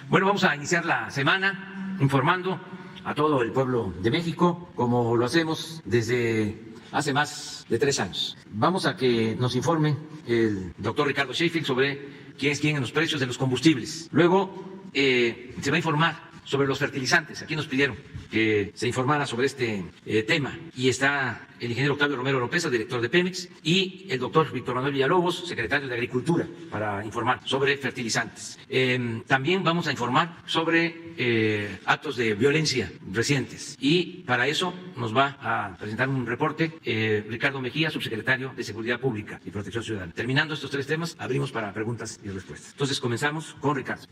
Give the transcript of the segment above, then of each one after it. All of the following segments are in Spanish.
Bueno, vamos a iniciar la semana informando a todo el pueblo de México, como lo hacemos desde hace más de 3 años. Vamos a que nos informe el doctor Ricardo Sheffield sobre quién es quién en los precios de los combustibles. Luego se va a informar sobre los fertilizantes. Aquí nos pidieron que se informara sobre este tema y está el ingeniero Octavio Romero Oropeza, director de Pemex, y el doctor Víctor Manuel Villalobos, secretario de Agricultura, para informar sobre fertilizantes. También vamos a informar sobre actos de violencia recientes y para eso nos va a presentar un reporte Ricardo Mejía, subsecretario de Seguridad Pública y Protección Ciudadana. Terminando estos 3 temas, abrimos para preguntas y respuestas. Entonces comenzamos con Ricardo.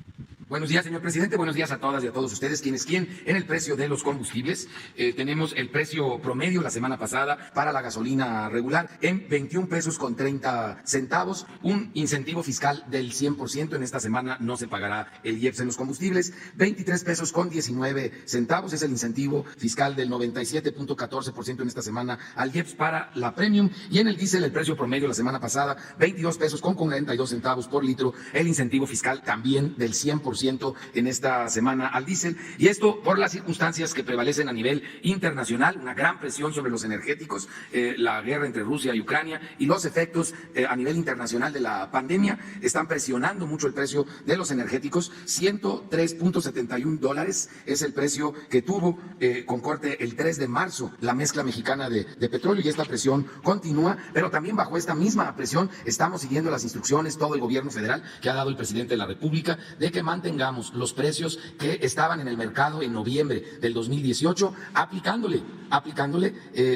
Buenos días, señor presidente. Buenos días a todas y a todos ustedes. ¿Quién es quién? En el precio de los combustibles, tenemos el precio promedio la semana pasada para la gasolina regular en 21 pesos con 30 centavos, un incentivo fiscal del 100%. En esta semana no se pagará el IEPS en los combustibles. 23 pesos con 19 centavos es el incentivo fiscal del 97.14% en esta semana al IEPS para la Premium. Y en el diésel, el precio promedio la semana pasada, 22 pesos con 42 centavos por litro, el incentivo fiscal también del 100% en esta semana al diésel, y esto por las circunstancias que prevalecen a nivel internacional, una gran presión sobre los energéticos, la guerra entre Rusia y Ucrania y los efectos a nivel internacional de la pandemia están presionando mucho el precio de los energéticos. $103.71 es el precio que tuvo con corte el 3 de marzo la mezcla mexicana de petróleo, y esta presión continúa, pero también bajo esta misma presión estamos siguiendo las instrucciones, todo el gobierno federal que ha dado el presidente de la República, de que mantengamos los precios que estaban en el mercado en noviembre del 2018, aplicándole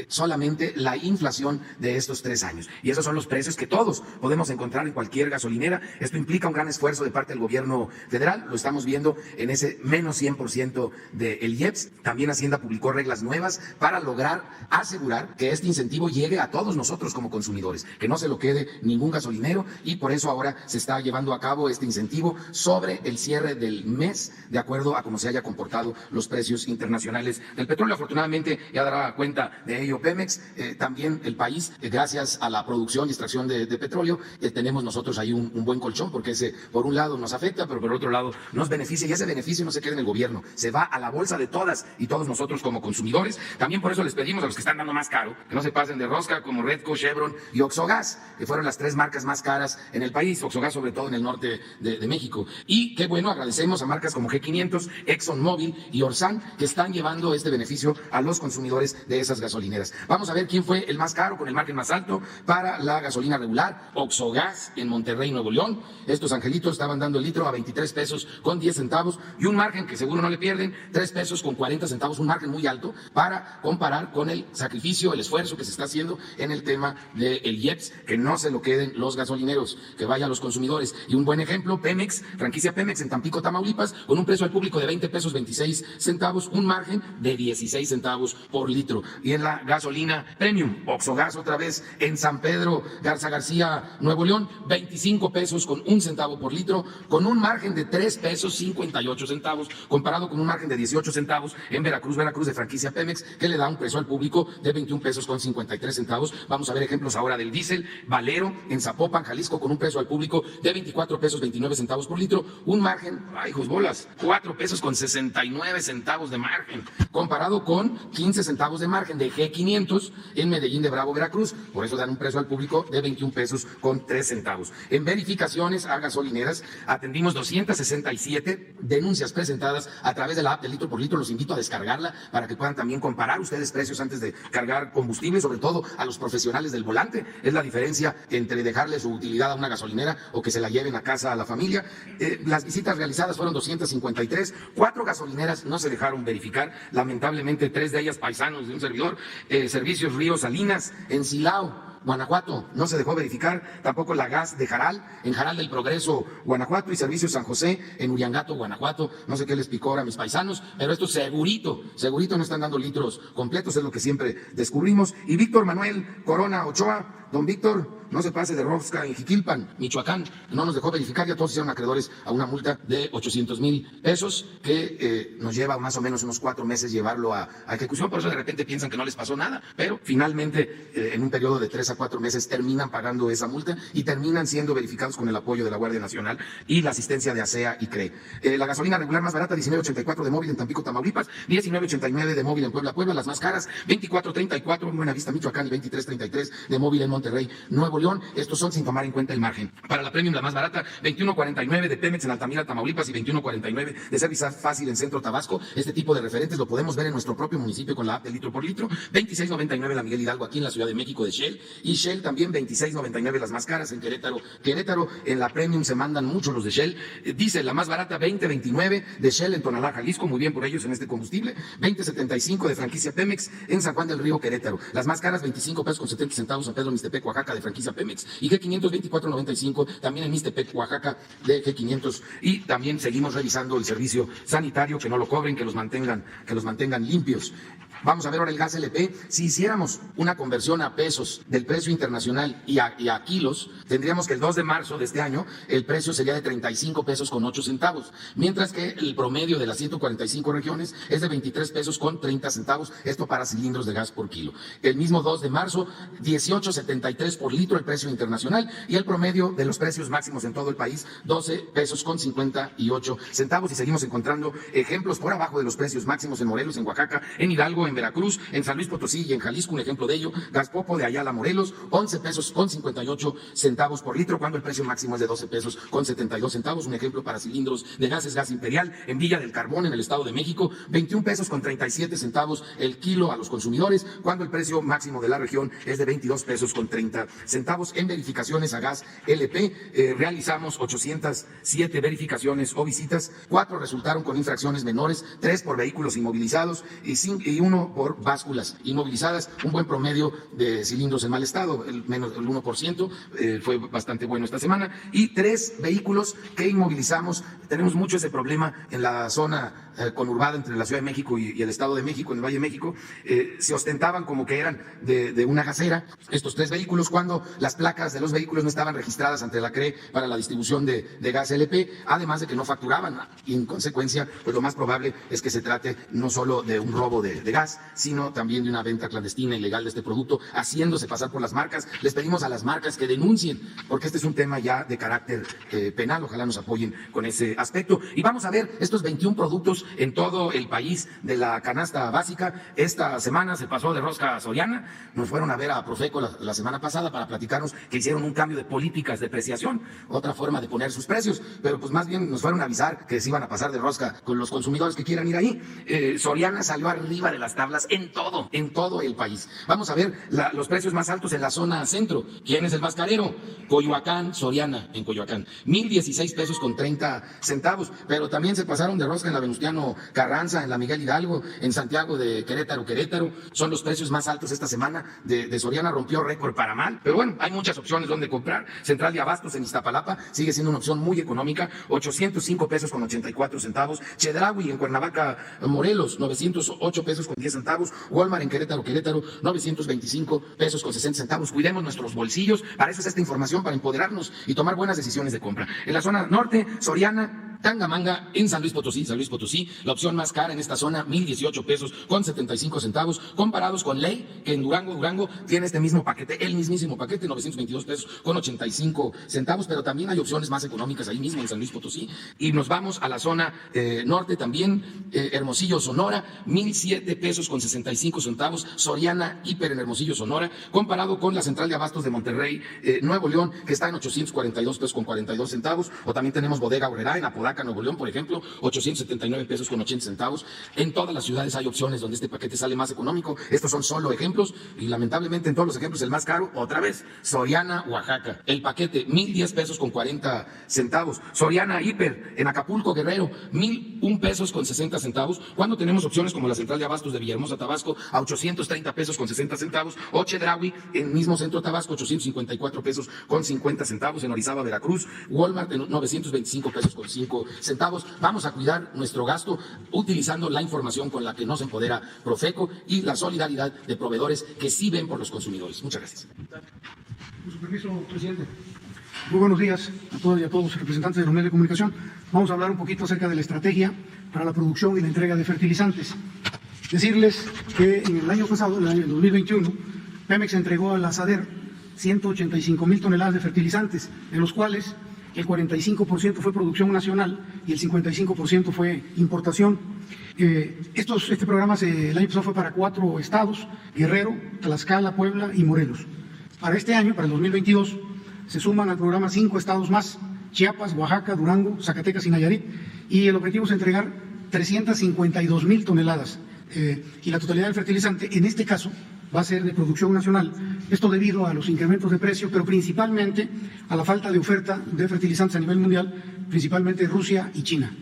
solamente la inflación de estos 3 años. Y esos son los precios que todos podemos encontrar en cualquier gasolinera. Esto implica un gran esfuerzo de parte del gobierno federal, lo estamos viendo en ese menos 100% del IEPS. También Hacienda publicó reglas nuevas para lograr asegurar que este incentivo llegue a todos nosotros como consumidores, que no se lo quede ningún gasolinero, y por eso ahora se está llevando a cabo este incentivo sobre el cierre del mes, de acuerdo a cómo se haya comportado los precios internacionales del petróleo. Afortunadamente ya dará cuenta de ello Pemex, también el país, gracias a la producción y extracción de petróleo, tenemos nosotros ahí un buen colchón, porque ese por un lado nos afecta, pero por otro lado nos beneficia, y ese beneficio no se queda en el gobierno, se va a la bolsa de todas y todos nosotros como consumidores. También por eso les pedimos a los que están dando más caro que no se pasen de rosca, como Redco, Chevron y Oxogas, que fueron las 3 marcas más caras en el país, Oxogas sobre todo en el norte de México. Y qué bueno, agradecemos a marcas como G500, ExxonMobil y Orsan, que están llevando este beneficio a los consumidores de esas gasolineras. Vamos a ver quién fue el más caro con el margen más alto para la gasolina regular. Oxogas en Monterrey, Nuevo León. Estos angelitos estaban dando el litro a 23 pesos con 10 centavos y un margen que seguro no le pierden, 3 pesos con 40 centavos, un margen muy alto para comparar con el sacrificio, el esfuerzo que se está haciendo en el tema del IEPS, que no se lo queden los gasolineros, que vaya a los consumidores. Y un buen ejemplo, Pemex, franquicia Pemex en Tampico, Tamaulipas, con un precio al público de 20 pesos 26 centavos, un margen de 16 centavos por litro. Y en la gasolina premium, Oxogas otra vez en San Pedro Garza García, Nuevo León, 25 pesos con un centavo por litro, con un margen de 3 pesos 58 centavos, comparado con un margen de 18 centavos en Veracruz de franquicia Pemex, que le da un precio al público de 21 pesos con 53 centavos. Vamos a ver ejemplos ahora del diésel. Valero en Zapopan, Jalisco, con un precio al público de 24 pesos 29 centavos por litro, un margen, ay, hijos bolas, 4 pesos con 69 centavos de margen, comparado con 15 centavos de margen de G500 en Medellín de Bravo, Veracruz. Por eso dan un precio al público de 21 pesos con 3 centavos. En verificaciones a gasolineras atendimos 267 denuncias presentadas a través de la app de Litro por Litro. Los invito a descargarla para que puedan también comparar ustedes precios antes de cargar combustible, sobre todo a los profesionales del volante. Es la diferencia entre dejarle su utilidad a una gasolinera o que se la lleven a casa a la familia. Las visitas realizadas fueron 253, 4 gasolineras no se dejaron verificar, lamentablemente 3 de ellas paisanos de un servidor. Servicios Río Salinas en Silao, Guanajuato, no se dejó verificar, tampoco la gas de Jaral, en Jaral del Progreso, Guanajuato, y Servicios San José en Uriangato, Guanajuato. No sé qué les picó ahora a mis paisanos, pero esto segurito no están dando litros completos, es lo que siempre descubrimos. Y Víctor Manuel Corona Ochoa, don Víctor, no se pase de rosca en Jiquilpan, Michoacán, no nos dejó verificar, ya todos hicieron acreedores a una multa de 800,000 pesos que nos lleva más o menos unos 4 meses llevarlo a ejecución. Por eso de repente piensan que no les pasó nada, pero finalmente en un periodo de 3 a 4 meses terminan pagando esa multa y terminan siendo verificados con el apoyo de la Guardia Nacional y la asistencia de ASEA y CRE. La gasolina regular más barata, 19.84 de móvil en Tampico, Tamaulipas, 19.89 de móvil en Puebla. Las más caras, 24.34 en Buenavista, Michoacán, y 23.33 de móvil en Monterrey, Nuevo León. Estos son sin tomar en cuenta el margen. Para la premium, la más barata, 21.49 de Pemex en Altamira, Tamaulipas, y 21.49 de Servisa Fácil en Centro Tabasco. Este tipo de referentes lo podemos ver en nuestro propio municipio con la app de Litro por Litro. 26.99 la Miguel Hidalgo aquí en la Ciudad de México de Shell, y Shell también 26.99 las más caras en Querétaro. En la premium se mandan mucho los de Shell. Dice la más barata, 20.29 de Shell en Tonalá, Jalisco, muy bien por ellos en este combustible. 20.75 de franquicia Pemex en San Juan del Río, Querétaro. Las más caras, 25 pesos con 70 centavos San Pedro Mixtepec, Oaxaca, de franquicia Pemex, y G500 24.95 también en Mixtepec, Oaxaca, de G500. Y también seguimos revisando el servicio sanitario, que no lo cobren, que los mantengan limpios. Vamos a ver ahora el gas LP. Si hiciéramos una conversión a pesos del precio internacional y a kilos, tendríamos que el 2 de marzo de este año el precio sería de 35 pesos con 8 centavos, mientras que el promedio de las 145 regiones es de 23 pesos con 30 centavos, esto para cilindros de gas por kilo. El mismo 2 de marzo, 18.73 por litro el precio internacional, y el promedio de los precios máximos en todo el país, 12 pesos con 58 centavos, y seguimos encontrando ejemplos por abajo de los precios máximos en Morelos, en Oaxaca, en Hidalgo, en Veracruz, en San Luis Potosí y en Jalisco. Un ejemplo de ello, Gaspopo de Ayala, Morelos, 11 pesos con 58 centavos por litro, cuando el precio máximo es de 12 pesos con 72 centavos. Un ejemplo para cilindros de gas es Gas Imperial en Villa del Carbón, en el Estado de México, 21 pesos con 37 centavos el kilo a los consumidores, cuando el precio máximo de la región es de 22 pesos con 30 centavos. En verificaciones a gas LP, realizamos 807 verificaciones o visitas, 4 resultaron con infracciones menores, 3 por vehículos inmovilizados y 1 por básculas inmovilizadas. Un buen promedio de cilindros en mal estado, menos del 1%, fue bastante bueno esta semana, y 3 vehículos que inmovilizamos. Tenemos mucho ese problema en la zona conurbada entre la Ciudad de México y el Estado de México, en el Valle de México. Se ostentaban como que eran de una gasera estos 3 vehículos, cuando las placas de los vehículos no estaban registradas ante la CRE para la distribución de gas LP, además de que no facturaban, y en consecuencia, pues lo más probable es que se trate no solo de un robo de gas, sino también de una venta clandestina ilegal de este producto, haciéndose pasar por las marcas. Les pedimos a las marcas que denuncien, porque este es un tema ya de carácter penal. Ojalá nos apoyen con ese aspecto. Y vamos a ver estos 21 productos en todo el país de la canasta básica. Esta semana se pasó de rosca a Soriana. Nos fueron a ver a Profeco la semana pasada para platicarnos que hicieron un cambio de políticas de depreciación, otra forma de poner sus precios, pero pues más bien nos fueron a avisar que se iban a pasar de rosca con los consumidores que quieran ir ahí. Soriana salió arriba de las tablas en todo el país. Vamos a ver los precios más altos en la zona centro. ¿Quién es el más carero? Coyoacán, Soriana, en Coyoacán, 1,016 pesos con 30 centavos, pero también se pasaron de rosca en la Venustiano Carranza, en la Miguel Hidalgo, en Santiago de Querétaro, son los precios más altos esta semana de Soriana, rompió récord para mal, pero bueno, hay muchas opciones donde comprar. Central de Abastos en Iztapalapa sigue siendo una opción muy económica, 805 pesos con 84 centavos, Chedraui en Cuernavaca, Morelos, 908 pesos con 10 centavos, Walmart en Querétaro, 925 pesos con 60 centavos. Cuidemos nuestros bolsillos, para eso es esta información, para empoderarnos y tomar buenas decisiones de compra. En la zona norte, Soriana, Tangamanga en San Luis Potosí, la opción más cara en esta zona, 1,018 pesos con 75 centavos, comparados con Ley, que en Durango tiene este mismo paquete, el mismísimo paquete, 922 pesos con 85 centavos, pero también hay opciones más económicas ahí mismo en San Luis Potosí. Y nos vamos a la zona norte también, Hermosillo, Sonora, 1,007 pesos con 65 centavos, Soriana Hiper en Hermosillo, Sonora, comparado con la Central de Abastos de Monterrey, Nuevo León, que está en 842 pesos con 42 centavos, o también tenemos Bodega Aurrerá en Apodaca, Nuevo León, por ejemplo, 879 pesos con 80 centavos. En todas las ciudades hay opciones donde este paquete sale más económico. Estos son solo ejemplos y lamentablemente en todos los ejemplos el más caro, otra vez, Soriana, Oaxaca. El paquete, 1,010 pesos con 40 centavos. Soriana Hiper en Acapulco, Guerrero, 1,001 pesos con 60 centavos, cuando tenemos opciones como la Central de Abastos de Villahermosa, Tabasco, a 830 pesos con 60 centavos, o Chedraui en mismo centro Tabasco, 854 pesos con 50 centavos, en Orizaba, Veracruz, Walmart en 925 pesos con 5 centavos. Vamos a cuidar nuestro gasto utilizando la información con la que nos empodera Profeco y la solidaridad de proveedores que sí ven por los consumidores. Muchas gracias. Con su permiso, presidente. Muy buenos días a todas y a todos los representantes de los medios de comunicación. Vamos a hablar un poquito acerca de la estrategia para la producción y la entrega de fertilizantes. Decirles que en el año pasado, en el año 2021, Pemex entregó a la SADER 185,000 toneladas de fertilizantes, de los cuales el 45% fue producción nacional y el 55% fue importación. Este programa el año pasado fue para 4 estados, Guerrero, Tlaxcala, Puebla y Morelos. Para este año, para el 2022, se suman al programa 5 estados más, Chiapas, Oaxaca, Durango, Zacatecas y Nayarit, y el objetivo es entregar 352,000 toneladas. Y la totalidad del fertilizante, en este caso, va a ser de producción nacional. Esto debido a los incrementos de precio, pero principalmente a la falta de oferta de fertilizantes a nivel mundial, principalmente Rusia y China.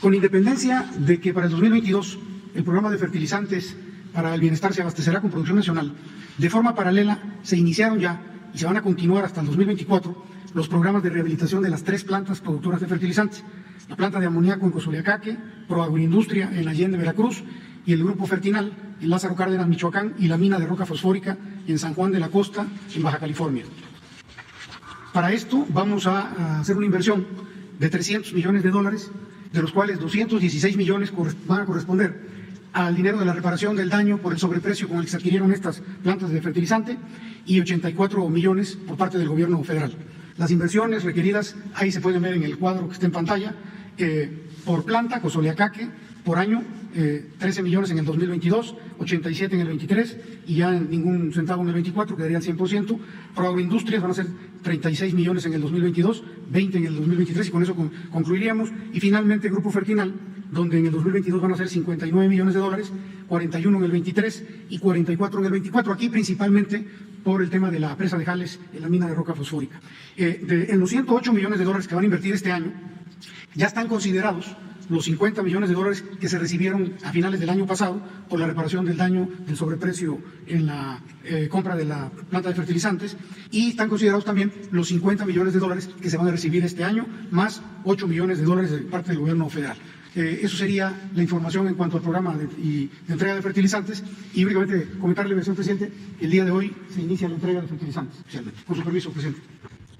Con independencia de que para el 2022 el programa de fertilizantes para el bienestar se abastecerá con producción nacional, de forma paralela se iniciaron ya y se van a continuar hasta el 2024 los programas de rehabilitación de las 3 plantas productoras de fertilizantes: la planta de amoníaco en Cozoleacaque, Proagroindustria en Allende, Veracruz, y el Grupo Fertinal en Lázaro Cárdenas, Michoacán, y la mina de roca fosfórica en San Juan de la Costa, en Baja California. Para esto vamos a hacer una inversión de $300 millones, de los cuales 216 millones van a corresponder al dinero de la reparación del daño por el sobreprecio con el que se adquirieron estas plantas de fertilizante, y 84 millones por parte del gobierno federal. Las inversiones requeridas, ahí se pueden ver en el cuadro que está en pantalla, por planta, Cozoleacaque, por año, 13 millones en el 2022, 87 en el 23 y ya ningún centavo en el 24, quedaría al 100%. Proagroindustrias van a ser 36 millones en el 2022, 20 en el 2023 y con eso concluiríamos. Y finalmente Grupo Fertinal, donde en el 2022 van a ser 59 millones de dólares, 41 en el 23 y 44 en el 24, aquí principalmente por el tema de la presa de Jales en la mina de roca fosfórica. En los 108 millones de dólares que van a invertir este año, ya están considerados los 50 millones de dólares que se recibieron a finales del año pasado por la reparación del daño del sobreprecio en la compra de la planta de fertilizantes, y están considerados también los 50 millones de dólares que se van a recibir este año, más 8 millones de dólares de parte del gobierno federal. Eso sería la información en cuanto al programa de entrega de fertilizantes, y únicamente comentarle, señor presidente, el día de hoy se inicia la entrega de fertilizantes. Con su permiso, presidente.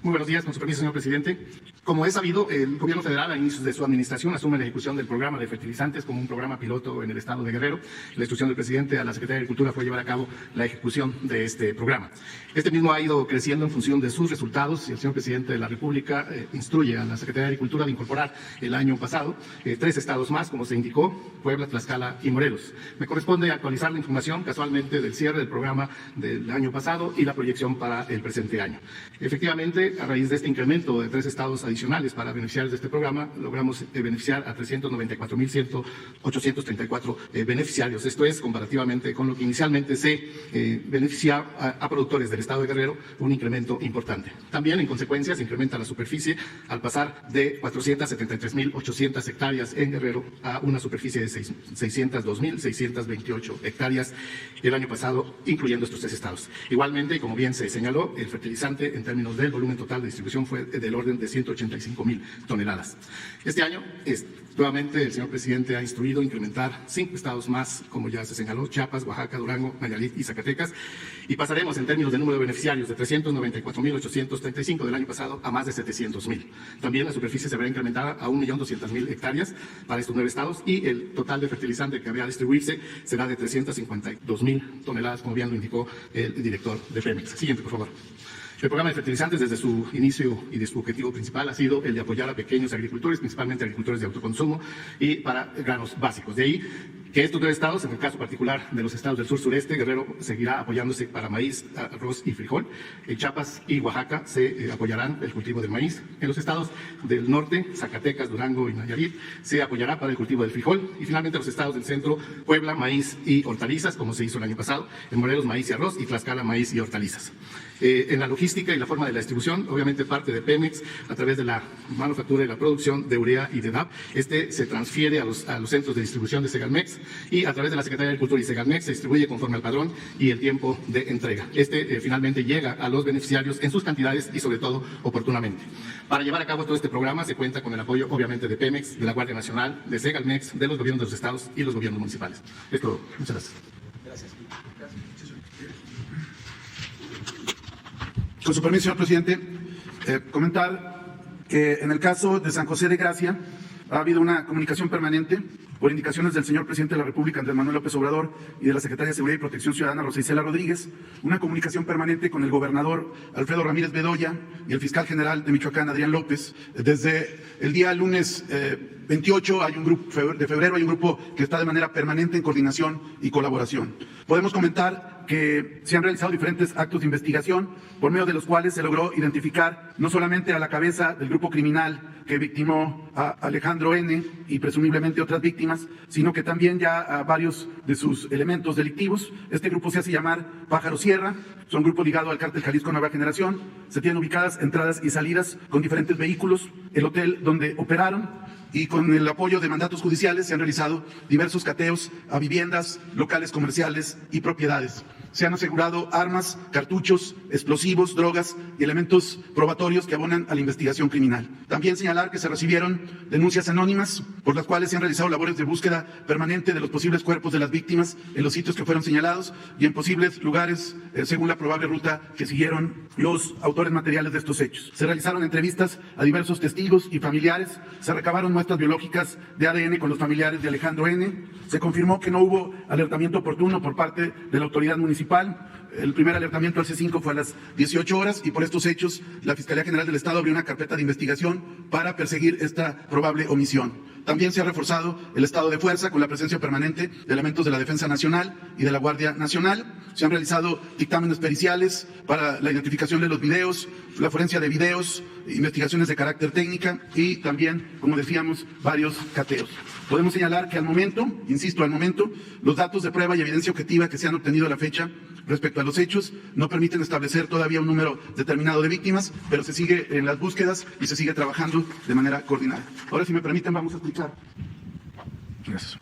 Muy buenos días, con su permiso, señor presidente. Como es sabido, el gobierno federal a inicios de su administración asume la ejecución del programa de fertilizantes como un programa piloto en el estado de Guerrero. La instrucción del presidente a la Secretaría de Agricultura fue llevar a cabo la ejecución de este programa. Este mismo ha ido creciendo en función de sus resultados, y el señor presidente de la República instruye a la Secretaría de Agricultura de incorporar el año pasado 3 estados más, como se indicó: Puebla, Tlaxcala y Morelos. Me corresponde actualizar la información casualmente del cierre del programa del año pasado y la proyección para el presente año. Efectivamente, Finalmente, a raíz de este incremento de 3 estados adicionales para beneficiarios de este programa, logramos beneficiar a 394.834 beneficiarios. Esto es, comparativamente con lo que inicialmente se beneficia a productores del estado de Guerrero, un incremento importante. También, en consecuencia, se incrementa la superficie al pasar de 473.800 hectáreas en Guerrero a una superficie de 602.628 hectáreas el año pasado, incluyendo estos 3 estados. Igualmente, y como bien se señaló, el fertilizante en términos del volumen total de distribución fue del orden de 185.000 toneladas. Este año, nuevamente, el señor presidente ha instruido incrementar 5 estados más, como ya se señaló: Chiapas, Oaxaca, Durango, Nayarit y Zacatecas, y pasaremos en términos de número de beneficiarios de 394.835 del año pasado a más de 700.000. También la superficie se verá incrementada a 1.200.000 hectáreas para estos 9 estados, y el total de fertilizante que habrá a distribuirse será de 352.000 toneladas, como bien lo indicó el director de Pemex. Siguiente, por favor. El programa de fertilizantes, desde su inicio y de su objetivo principal, ha sido el de apoyar a pequeños agricultores, principalmente agricultores de autoconsumo y para granos básicos. De ahí que estos 9 estados, en el caso particular de los estados del sur-sureste, Guerrero seguirá apoyándose para maíz, arroz y frijol. En Chiapas y Oaxaca se apoyarán el cultivo del maíz. En los estados del norte, Zacatecas, Durango y Nayarit, se apoyará para el cultivo del frijol. Y finalmente los estados del centro, Puebla, maíz y hortalizas, como se hizo el año pasado. En Morelos, maíz y arroz, y Tlaxcala, maíz y hortalizas. En la logística y la forma de la distribución, obviamente parte de Pemex, a través de la manufactura y la producción de urea y de DAP. Se transfiere a los centros de distribución de Segalmex, y a través de la Secretaría de Agricultura y Segalmex se distribuye conforme al padrón y el tiempo de entrega. Finalmente llega a los beneficiarios en sus cantidades y sobre todo oportunamente. Para llevar a cabo todo este programa se cuenta con el apoyo obviamente de Pemex, de la Guardia Nacional, de Segalmex, de los gobiernos de los estados y los gobiernos municipales. Es todo. Muchas gracias. Con su permiso, señor presidente, comentar que en el caso de San José de Gracia ha habido una comunicación permanente por indicaciones del señor presidente de la República, Andrés Manuel López Obrador, y de la secretaria de Seguridad y Protección Ciudadana, Rosa Isela Rodríguez, una comunicación permanente con el gobernador Alfredo Ramírez Bedoya y el fiscal general de Michoacán, Adrián López. Desde el día lunes 28 de febrero hay un grupo que está de manera permanente en coordinación y colaboración. Podemos comentar que se han realizado diferentes actos de investigación por medio de los cuales se logró identificar no solamente a la cabeza del grupo criminal que victimó a Alejandro N. y presumiblemente otras víctimas, sino que también ya a varios de sus elementos delictivos. Este grupo se hace llamar Pájaro Sierra, son grupo ligado al cártel Jalisco Nueva Generación. Se tienen ubicadas entradas y salidas con diferentes vehículos, el hotel donde operaron, y con el apoyo de mandatos judiciales se han realizado diversos cateos a viviendas, locales comerciales y propiedades. Se han asegurado armas, cartuchos, explosivos, drogas y elementos probatorios que abonan a la investigación criminal. También señalar que se recibieron denuncias anónimas por las cuales se han realizado labores de búsqueda permanente de los posibles cuerpos de las víctimas en los sitios que fueron señalados y en posibles lugares según la probable ruta que siguieron los autores materiales de estos hechos. Se realizaron entrevistas a diversos testigos y familiares, se recabaron muestras biológicas de ADN con los familiares de Alejandro N. Se confirmó que no hubo alertamiento oportuno por parte de la autoridad municipal. El primer alertamiento al C5 fue a las 18 horas y por estos hechos la Fiscalía General del Estado abrió una carpeta de investigación para perseguir esta probable omisión. También se ha reforzado el estado de fuerza con la presencia permanente de elementos de la Defensa Nacional y de la Guardia Nacional. Se han realizado dictámenes periciales para la identificación de los videos, la forencia de videos, investigaciones de carácter técnica y también, como decíamos, varios cateos. Podemos señalar que al momento, insisto, al momento, los datos de prueba y evidencia objetiva que se han obtenido a la fecha respecto a los hechos no permiten establecer todavía un número determinado de víctimas, pero se sigue en las búsquedas y se sigue trabajando de manera coordinada. Ahora, si me permiten, vamos a explicar. Gracias.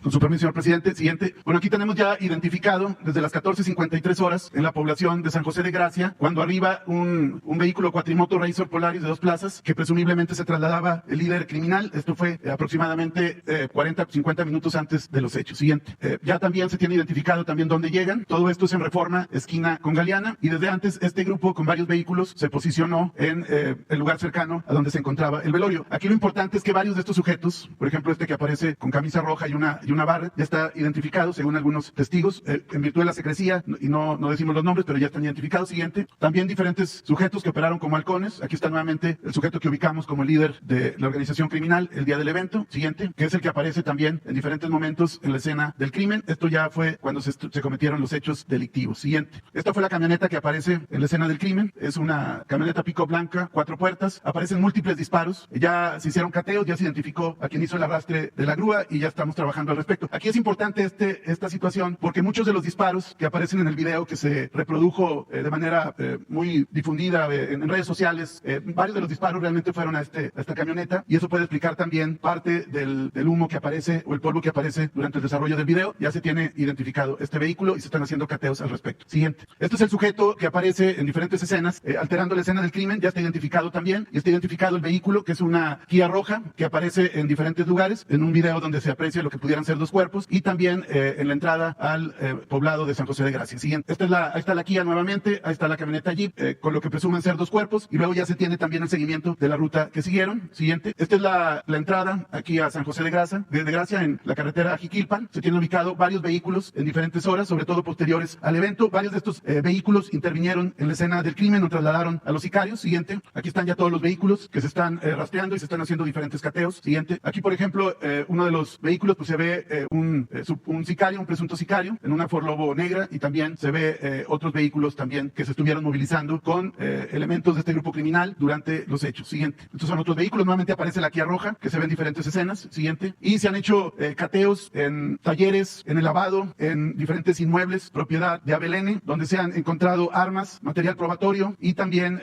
Con su permiso, señor presidente. Siguiente. Bueno, aquí tenemos ya identificado desde las 14:53 horas en la población de San José de Gracia, cuando arriba un vehículo cuatrimoto Razor Polaris de 2 plazas, que presumiblemente se trasladaba el líder criminal. Esto fue aproximadamente 40-50 minutos antes de los hechos. Siguiente. Ya también se tiene identificado también dónde llegan. Todo esto es en Reforma, esquina con Galeana, y desde antes este grupo con varios vehículos se posicionó en el lugar cercano a donde se encontraba el velorio. Aquí lo importante es que varios de estos sujetos, por ejemplo este que aparece con camisa roja y una Yuna Barrett, ya está identificado según algunos testigos, en virtud de la secrecía, y no decimos los nombres, pero ya están identificados. Siguiente. También diferentes sujetos que operaron como halcones. Aquí está nuevamente el sujeto que ubicamos como el líder de la organización criminal el día del evento. Siguiente. Que es el que aparece también en diferentes momentos en la escena del crimen. Esto ya fue cuando se cometieron los hechos delictivos. Siguiente. Esta fue la camioneta que aparece en la escena del crimen. Es una camioneta pick-up blanca, 4 puertas. Aparecen múltiples disparos. Ya se hicieron cateos, ya se identificó a quien hizo el arrastre de la grúa y ya estamos trabajando al respecto. Aquí es importante esta situación porque muchos de los disparos que aparecen en el video que se reprodujo de manera muy difundida en redes sociales, varios de los disparos realmente fueron a esta camioneta, y eso puede explicar también parte del humo que aparece o el polvo que aparece durante el desarrollo del video. Ya se tiene identificado este vehículo y se están haciendo cateos al respecto. Siguiente. Este es el sujeto que aparece en diferentes escenas, alterando la escena del crimen. Ya está identificado también, y está identificado el vehículo, que es una Kia roja que aparece en diferentes lugares, en un video donde se aprecia lo que pudieran ser 2 cuerpos, y también en la entrada al poblado de San José de Gracia. Siguiente. Ahí está la Kia nuevamente, ahí está la camioneta Jeep, con lo que presumen ser 2 cuerpos, y luego ya se tiene también el seguimiento de la ruta que siguieron. Siguiente. Esta es la entrada aquí a San José de Gracia, en la carretera Jiquilpan. Se tienen ubicado varios vehículos en diferentes horas, sobre todo posteriores al evento. Varios de estos vehículos intervinieron en la escena del crimen o trasladaron a los sicarios. Siguiente. Aquí están ya todos los vehículos que se están rastreando y se están haciendo diferentes cateos. Siguiente. Aquí, por ejemplo, uno de los vehículos, pues se ve un sicario, un presunto sicario, en una Ford Lobo negra, y también se ve otros vehículos también que se estuvieron movilizando con elementos de este grupo criminal durante los hechos. Siguiente. Estos son otros vehículos. Nuevamente aparece la Kia roja, que se ve en diferentes escenas. Siguiente. Y se han hecho cateos en talleres, en el lavado, en diferentes inmuebles, propiedad de Abelene, donde se han encontrado armas, material probatorio y también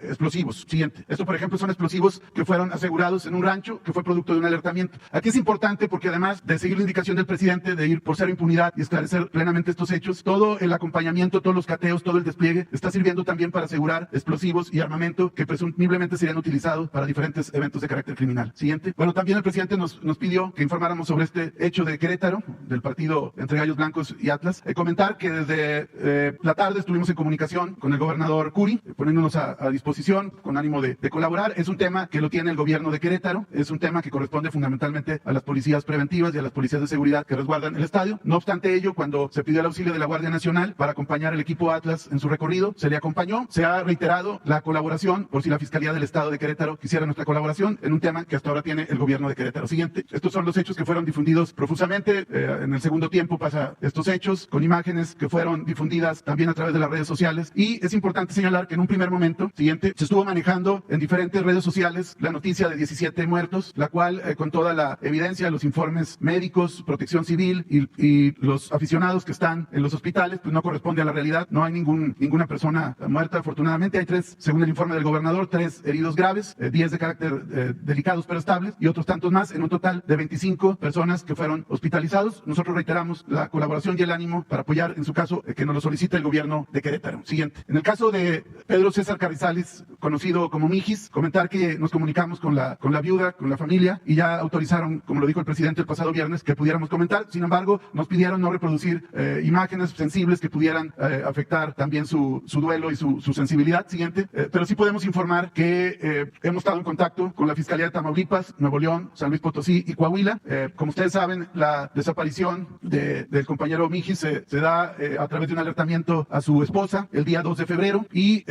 explosivos. Siguiente. Esto, por ejemplo, son explosivos que fueron asegurados en un rancho que fue producto de un alertamiento. Aquí es importante porque, además de seguir la indicación del presidente de ir por cero impunidad y esclarecer plenamente estos hechos, todo el acompañamiento, todos los cateos, todo el despliegue está sirviendo también para asegurar explosivos y armamento que presumiblemente serían utilizados para diferentes eventos de carácter criminal. Siguiente. Bueno, también el presidente nos pidió que informáramos sobre este hecho de Querétaro, del partido entre Gallos Blancos y Atlas. Comentar que desde la tarde estuvimos en comunicación con el gobernador Curi, poniéndonos a disposición con ánimo de colaborar. Es un tema que lo tiene el gobierno de Querétaro, es un tema que corresponde fundamentalmente a las policías preventivas y a las policías de seguridad que resguardan el estadio. No obstante ello, cuando se pidió el auxilio de la Guardia Nacional para acompañar al equipo Atlas en su recorrido, se le acompañó. Se ha reiterado la colaboración por si la Fiscalía del Estado de Querétaro quisiera nuestra colaboración en un tema que hasta ahora tiene el gobierno de Querétaro. Siguiente. Estos son los hechos que fueron difundidos profusamente. En el segundo tiempo pasa estos hechos con imágenes que fueron difundidas también a través de las redes sociales, y es importante señalar que en un primer momento, siguiente, se estuvo manejando en diferentes redes sociales la noticia de 17 muertos, la cual con toda la evidencia, los informes médicos, protección civil y los aficionados que están en los hospitales, pues no corresponde a la realidad. No hay ninguna persona muerta, afortunadamente. Hay 3, según el informe del gobernador, 3 heridos graves, 10 de carácter delicados pero estables, y otros tantos más, en un total de 25 personas que fueron hospitalizados. Nosotros reiteramos la colaboración y el ánimo para apoyar, en su caso, que nos lo solicite el gobierno de Querétaro. Siguiente. En el caso de Pedro César Carrizales, conocido como Mijis, comentar que nos comunicamos con la viuda, con la familia, y ya autorizaron, como lo dijo el presidente el pasado viernes, que pudiéramos comentar. Sin embargo, nos pidieron no reproducir imágenes sensibles que pudieran afectar también su duelo y su sensibilidad. Siguiente. Pero sí podemos informar que hemos estado en contacto con la Fiscalía de Tamaulipas, Nuevo León, San Luis Potosí y Coahuila. Como ustedes saben, la desaparición del compañero Mijis se da a través de un alertamiento a su esposa el día 2 de febrero, y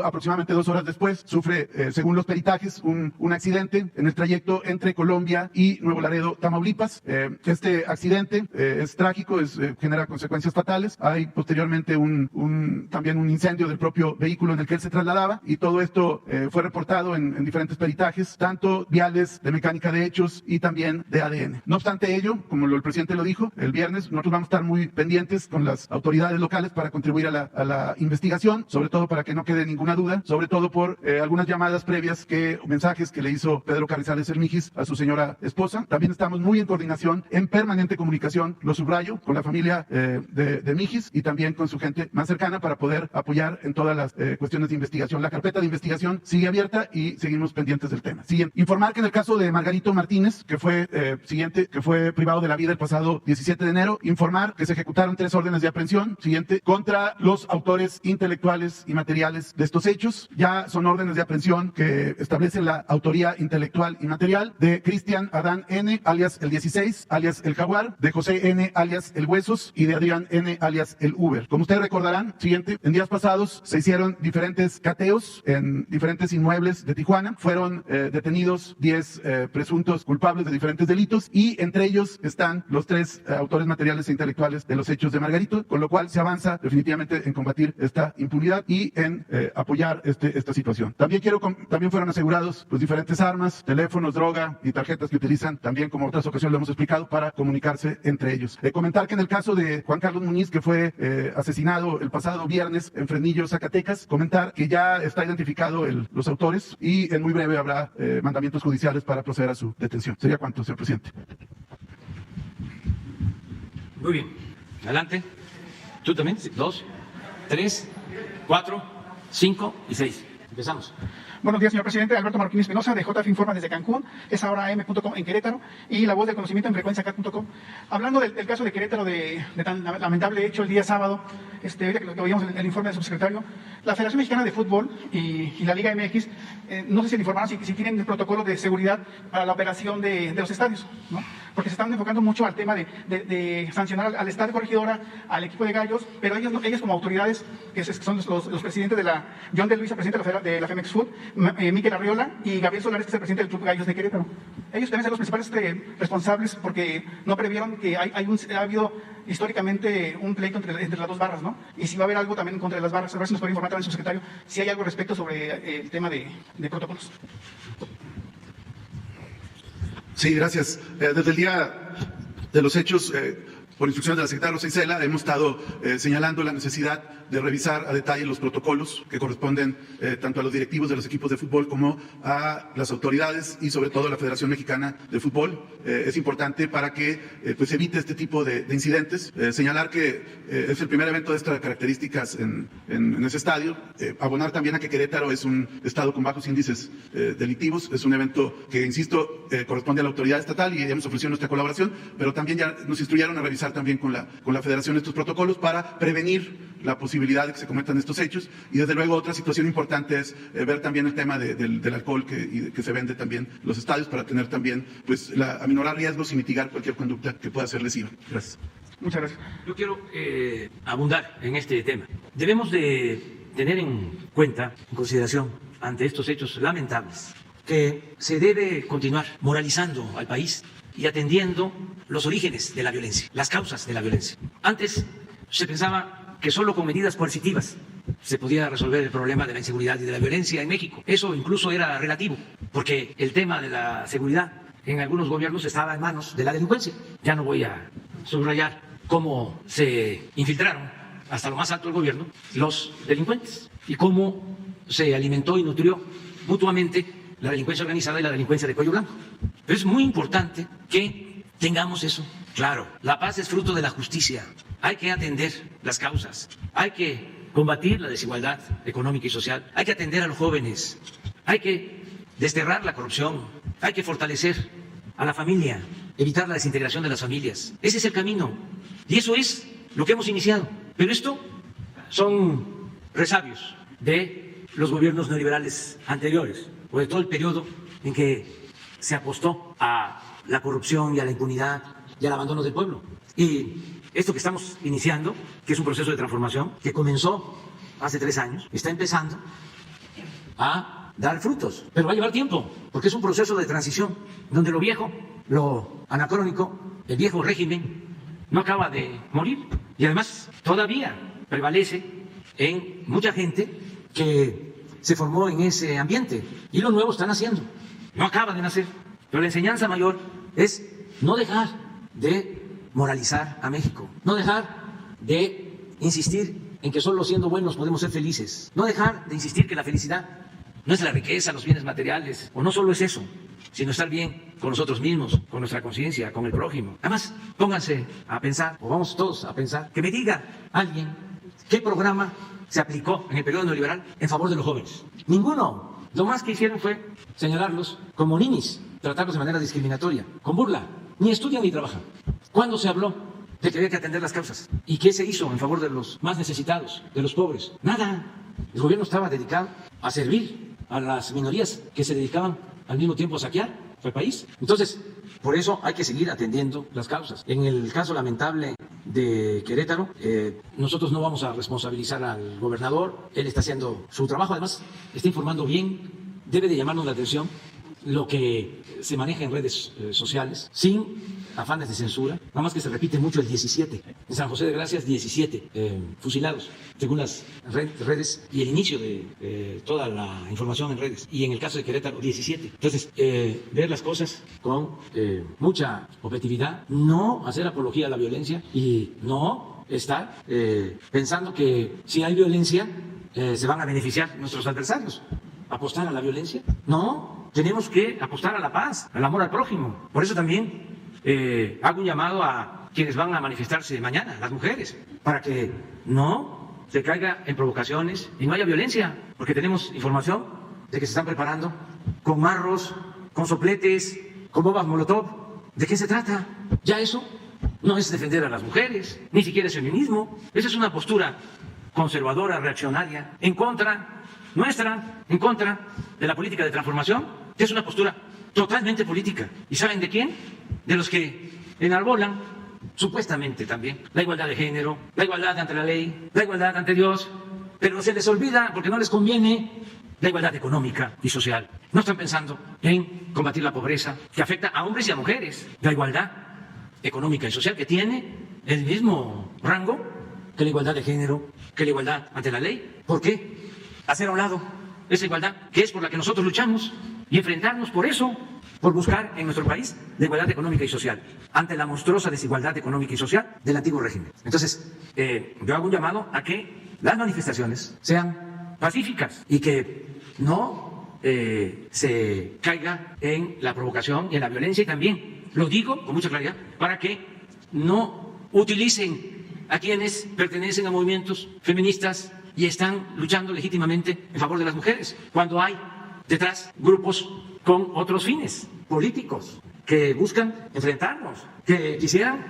aproximadamente 2 horas después sufre, según los peritajes, un accidente en el trayecto entre Colombia y Nuevo Laredo, Tamaulipas. Este accidente es trágico, genera consecuencias fatales. Hay posteriormente también un incendio del propio vehículo en el que él se trasladaba, y todo esto fue reportado en diferentes peritajes, tanto viales, de mecánica de hechos y también de ADN. No obstante ello, como el presidente lo dijo el viernes, nosotros vamos a estar muy pendientes con las autoridades locales para contribuir a la investigación, sobre todo para que no quede ninguna duda, sobre todo por algunas llamadas previas, mensajes que le hizo Pedro Carrizales el Mijis a su señora esposa. También estamos muy en coordinación, en permanente comunicación, lo subrayo, con la familia de Mijis y también con su gente más cercana para poder apoyar en todas las cuestiones de investigación. La carpeta de investigación sigue abierta y seguimos pendientes del tema. Siguiente. Informar que en el caso de Margarito Martínez, que fue privado de la vida el pasado 17 de enero, informar que se ejecutaron 3 órdenes de aprehensión, contra los autores intelectuales y materiales de estos hechos. Ya son órdenes de aprehensión que establecen la autoría intelectual y material de Cristian Adán N., alias el 16, 6, alias El Jaguar, de José N, alias El Huesos, y de Adrián N, alias El Uber. Como ustedes recordarán, en días pasados se hicieron diferentes cateos en diferentes inmuebles de Tijuana. Fueron detenidos 10 presuntos culpables de diferentes delitos, y entre ellos están los 3 autores materiales e intelectuales de los hechos de Margarito, con lo cual se avanza definitivamente en combatir esta impunidad y en apoyar esta situación. También fueron asegurados pues diferentes armas, teléfonos, droga y tarjetas que utilizan también, como otras ocasiones lo hemos explicado, para comunicarse entre ellos. Comentar que en el caso de Juan Carlos Muñiz, que fue asesinado el pasado viernes en Fresnillo, Zacatecas, comentar que ya está identificado los autores y en muy breve habrá mandamientos judiciales para proceder a su detención. ¿Sería cuánto, señor presidente? Muy bien. Adelante. Tú también. 2, 3, 4, 5 y 6. Empezamos. Buenos días, señor presidente. Alberto Marquín Espinosa, de JF Informa desde Cancún, es ahora am.com en Querétaro, y La Voz del Conocimiento en frecuenciacat.com. Hablando del caso de Querétaro, de tan lamentable hecho el día sábado, ahorita que lo oímos en el informe del subsecretario, la Federación Mexicana de Fútbol y la Liga MX, no sé si le informaron si tienen el protocolo de seguridad para la operación de los estadios, ¿no? Porque se están enfocando mucho al tema de sancionar al Estadio Corregidora, al equipo de Gallos, pero ellos como autoridades, que son los presidentes de la John de Luisa, presidente de la Femex Food, Miquel Arriola, y Gabriel Solares, que es el presidente del Club Gallos de Querétaro. Ellos deben ser los principales responsables, porque no previeron que ha habido históricamente un pleito entre las dos barras, ¿no? Y si va a haber algo también contra las barras, a ver si nos puede informar también su secretario si hay algo respecto sobre el tema de protocolos. Sí, gracias. Desde el día de los hechos, por instrucción de la secretaria Rosa Isela, hemos estado señalando la necesidad de revisar a detalle los protocolos que corresponden tanto a los directivos de los equipos de fútbol como a las autoridades y sobre todo a la Federación Mexicana de Fútbol. Es importante para que pues evite este tipo de incidentes. Señalar que es el primer evento de estas características en ese estadio. Abonar también a que Querétaro es un estado con bajos índices delictivos. Es un evento que, insisto, corresponde a la autoridad estatal y hemos ofrecido nuestra colaboración, pero también ya nos instruyeron a revisar también con la Federación estos protocolos para prevenir la posibilidad de que se cometan estos hechos. Y desde luego otra situación importante es ver también el tema del alcohol que se vende también en los estadios, para tener también pues aminorar riesgos y mitigar cualquier conducta que pueda ser lesiva. Gracias. Muchas gracias. Yo quiero abundar en este tema. Debemos de tener en cuenta, en consideración, ante estos hechos lamentables, que se debe continuar moralizando al país y atendiendo los orígenes de la violencia, las causas de la violencia. Antes se pensaba que solo con medidas coercitivas se podía resolver el problema de la inseguridad y de la violencia en México. Eso incluso era relativo, porque el tema de la seguridad en algunos gobiernos estaba en manos de la delincuencia. Ya no voy a subrayar cómo se infiltraron hasta lo más alto del gobierno los delincuentes y cómo se alimentó y nutrió mutuamente la delincuencia organizada y la delincuencia de cuello blanco. Pero es muy importante que tengamos eso claro. La paz es fruto de la justicia. Hay que atender las causas, hay que combatir la desigualdad económica y social, hay que atender a los jóvenes, hay que desterrar la corrupción, hay que fortalecer a la familia, evitar la desintegración de las familias. Ese es el camino y eso es lo que hemos iniciado. Pero esto son resabios de los gobiernos neoliberales anteriores, o de todo el periodo en que se apostó a la corrupción y a la impunidad y al abandono del pueblo. Y esto que estamos iniciando, que es un proceso de transformación que comenzó hace 3 años, está empezando a dar frutos, pero va a llevar tiempo, porque es un proceso de transición, donde lo viejo, lo anacrónico, el viejo régimen, no acaba de morir, y además todavía prevalece en mucha gente que se formó en ese ambiente, y lo nuevo están haciendo, no acaba de nacer, pero la enseñanza mayor es no dejar de moralizar a México, no dejar de insistir en que solo siendo buenos podemos ser felices, no dejar de insistir que la felicidad no es la riqueza, los bienes materiales, o no solo es eso, sino estar bien con nosotros mismos, con nuestra conciencia, con el prójimo. Además, pónganse a pensar, o vamos todos a pensar, que me diga alguien qué programa se aplicó en el periodo neoliberal en favor de los jóvenes. Ninguno. Lo más que hicieron fue señalarlos como ninis, tratarlos de manera discriminatoria, con burla. Ni estudian ni trabajan. ¿Cuándo se habló de que había que atender las causas? ¿Y qué se hizo en favor de los más necesitados, de los pobres? Nada. El gobierno estaba dedicado a servir a las minorías que se dedicaban al mismo tiempo a saquear al país. Entonces, por eso hay que seguir atendiendo las causas. En el caso lamentable de Querétaro, nosotros no vamos a responsabilizar al gobernador, él está haciendo su trabajo, además está informando bien, debe de llamarnos la atención lo que se maneja en redes sociales, sin afanes de censura, nada más que se repite mucho el 17. En San José de Gracias, 17 fusilados, según las redes y el inicio de toda la información en redes. Y en el caso de Querétaro, 17. Entonces, ver las cosas con mucha objetividad, no hacer apología a la violencia y no estar pensando que si hay violencia se van a beneficiar nuestros adversarios. ¿Apostar a la violencia? No, tenemos que apostar a la paz, al amor al prójimo. Por eso también hago un llamado a quienes van a manifestarse mañana, las mujeres, para que no se caiga en provocaciones y no haya violencia, porque tenemos información de que se están preparando con marros, con sopletes, con bombas molotov. ¿De qué se trata? Ya eso no es defender a las mujeres, ni siquiera es feminismo. Esa es una postura conservadora, reaccionaria, en contra nuestra, en contra de la política de transformación, que es una postura totalmente política. ¿Y saben de quién? De los que enarbolan, supuestamente también, la igualdad de género, la igualdad ante la ley, la igualdad ante Dios, pero se les olvida, porque no les conviene, la igualdad económica y social. No están pensando en combatir la pobreza, que afecta a hombres y a mujeres. La igualdad económica y social, que tiene el mismo rango que la igualdad de género, que la igualdad ante la ley. ¿Por qué hacer a un lado esa igualdad, que es por la que nosotros luchamos, y enfrentarnos por eso, por buscar en nuestro país la igualdad económica y social, ante la monstruosa desigualdad económica y social del antiguo régimen? Entonces, yo hago un llamado a que las manifestaciones sean pacíficas y que no se caiga en la provocación y en la violencia, y también, lo digo con mucha claridad, para que no utilicen a quienes pertenecen a movimientos feministas y están luchando legítimamente en favor de las mujeres, cuando hay detrás grupos con otros fines políticos que buscan enfrentarnos, que quisieran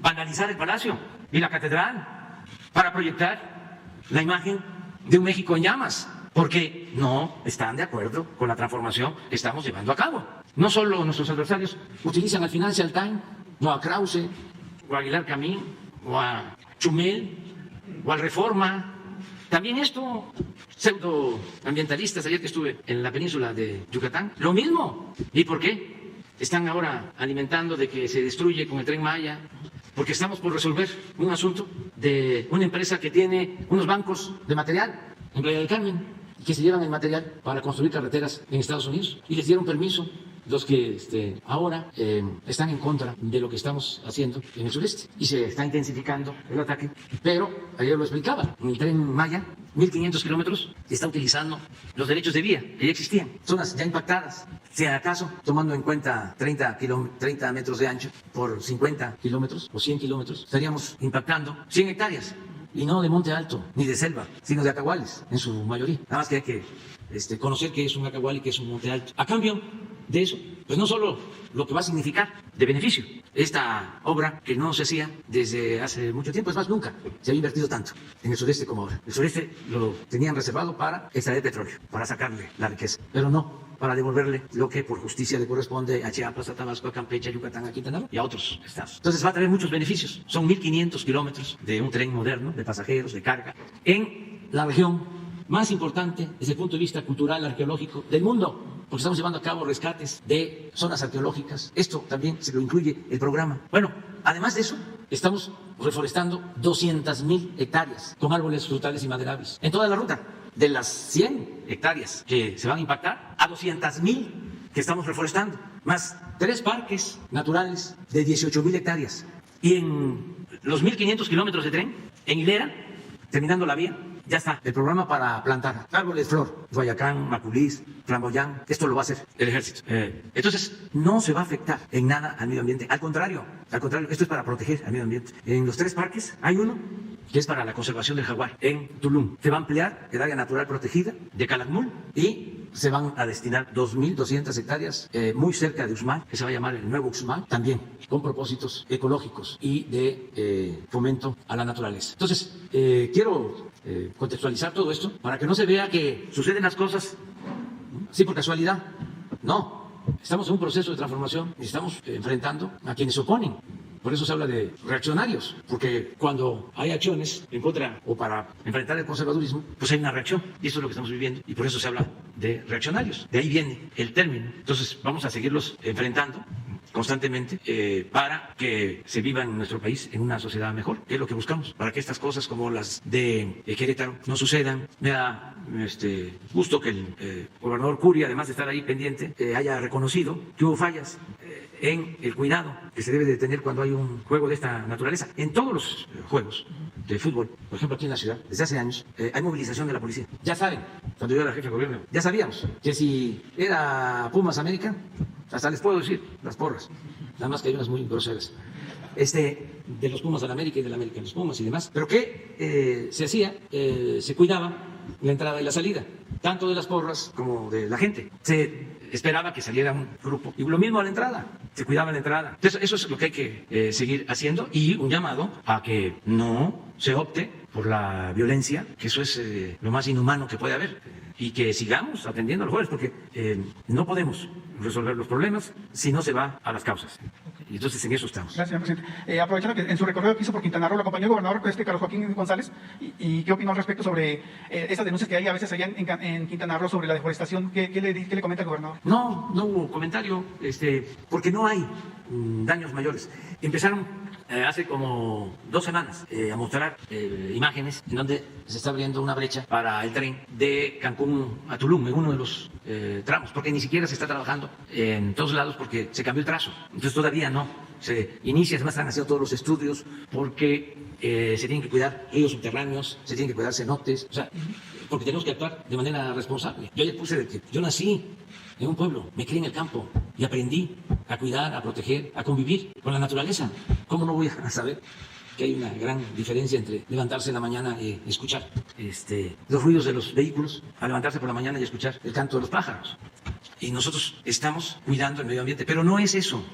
vandalizar el Palacio y la Catedral para proyectar la imagen de un México en llamas, porque no están de acuerdo con la transformación que estamos llevando a cabo. No solo nuestros adversarios utilizan al Financial Times, o a Krause, o a Aguilar Camín, o a Chumel, o al Reforma. También esto, pseudoambientalistas, ayer que estuve en la península de Yucatán, lo mismo. ¿Y por qué? Están ahora alimentando de que se destruye con el Tren Maya, porque estamos por resolver un asunto de una empresa que tiene unos bancos de material en Playa del Carmen, que se llevan el material para construir carreteras en Estados Unidos, y les dieron permiso los que ahora están en contra de lo que estamos haciendo en el sureste, y se está intensificando el ataque. Pero ayer lo explicaba, en el Tren Maya, 1.500 kilómetros, está utilizando los derechos de vía que ya existían, zonas ya impactadas. Si acaso, tomando en cuenta 30 metros de ancho por 50 kilómetros o 100 kilómetros, estaríamos impactando 100 hectáreas, y no de monte alto ni de selva, sino de acahuales en su mayoría. Nada más que hay que conocer qué es un acahual y qué es un monte alto. A cambio de eso, pues no solo lo que va a significar de beneficio esta obra, que no se hacía desde hace mucho tiempo, es más, nunca se había invertido tanto en el sureste como ahora. El sureste lo tenían reservado para extraer petróleo, para sacarle la riqueza, pero no para devolverle lo que por justicia le corresponde a Chiapas, a Tabasco, a Campeche, a Yucatán, a Quintana Roo y a otros estados. Entonces va a traer muchos beneficios. Son 1.500 kilómetros de un tren moderno, de pasajeros, de carga, en la región más importante desde el punto de vista cultural, arqueológico del mundo, porque estamos llevando a cabo rescates de zonas arqueológicas. Esto también se lo incluye el programa. Bueno, además de eso, estamos reforestando 200.000 hectáreas con árboles frutales y maderables en toda la ruta. De las 100 hectáreas que se van a impactar, a 200.000 que estamos reforestando, más 3 parques naturales de 18.000 hectáreas. Y en los 1.500 kilómetros de tren, en hilera, terminando la vía, ya está el programa para plantar árboles flor, Guayacán, Maculís, Flamboyán. Esto lo va a hacer el ejército. Entonces, no se va a afectar en nada al medio ambiente. Al contrario, esto es para proteger al medio ambiente. En los 3 parques hay uno que es para la conservación del jaguar en Tulum. Se va a ampliar el área natural protegida de Calakmul y se van a destinar 2.200 hectáreas muy cerca de Uxmal, que se va a llamar el nuevo Uxmal, también con propósitos ecológicos y de fomento a la naturaleza. Entonces, quiero contextualizar todo esto para que no se vea que suceden las cosas así por casualidad. No, estamos en un proceso de transformación y estamos enfrentando a quienes se oponen. Por eso se habla de reaccionarios, porque cuando hay acciones en contra o para enfrentar el conservadurismo, pues hay una reacción, y eso es lo que estamos viviendo, y por eso se habla de reaccionarios. De ahí viene el término. Entonces vamos a seguirlos enfrentando constantemente para que se viva en nuestro país en una sociedad mejor, que es lo que buscamos, para que estas cosas como las de Querétaro no sucedan. Me da gusto que el gobernador Curia, además de estar ahí pendiente, haya reconocido que hubo fallas en el cuidado que se debe de tener cuando hay un juego de esta naturaleza. En todos los juegos de fútbol, por ejemplo aquí en la ciudad, desde hace años, hay movilización de la policía. Ya saben, cuando yo era jefe de gobierno, ya sabíamos que si era Pumas América, hasta les puedo decir las porras, nada más que hay unas muy groseras, de los Pumas al América y del América a los Pumas y demás, pero que se hacía, se cuidaba la entrada y la salida, tanto de las porras como de la gente. Se esperaba que saliera un grupo. Y lo mismo a la entrada, se cuidaba la entrada. Entonces, eso es lo que hay que seguir haciendo, y un llamado a que no se opte por la violencia, que eso es lo más inhumano que puede haber, y que sigamos atendiendo a los jóvenes, porque no podemos resolver los problemas si no se va a las causas. Y entonces en eso estamos. Gracias, señor presidente. Aprovechando que en su recorrido que hizo por Quintana Roo, lo acompañó el gobernador Carlos Joaquín González, y ¿qué opinó al respecto sobre esas denuncias que hay a veces allá en Quintana Roo sobre la deforestación? ¿Qué le comenta el gobernador? No hubo comentario, porque no hay daños mayores. Empezaron hace como 2 semanas a mostrar imágenes en donde se está abriendo una brecha para el tren de Cancún a Tulum, en uno de los tramos, porque ni siquiera se está trabajando en todos lados porque se cambió el trazo. Entonces todavía no se inicia, además están haciendo todos los estudios porque se tienen que cuidar ríos subterráneos, se tienen que cuidar cenotes, o sea, porque tenemos que actuar de manera responsable. Yo ya puse de que yo nací en un pueblo, me crié en el campo y aprendí a cuidar, a proteger, a convivir con la naturaleza. ¿Cómo no voy a saber que hay una gran diferencia entre levantarse en la mañana y escuchar los ruidos de los vehículos, a levantarse por la mañana y escuchar el canto de los pájaros? Y nosotros estamos cuidando el medio ambiente, pero no es eso.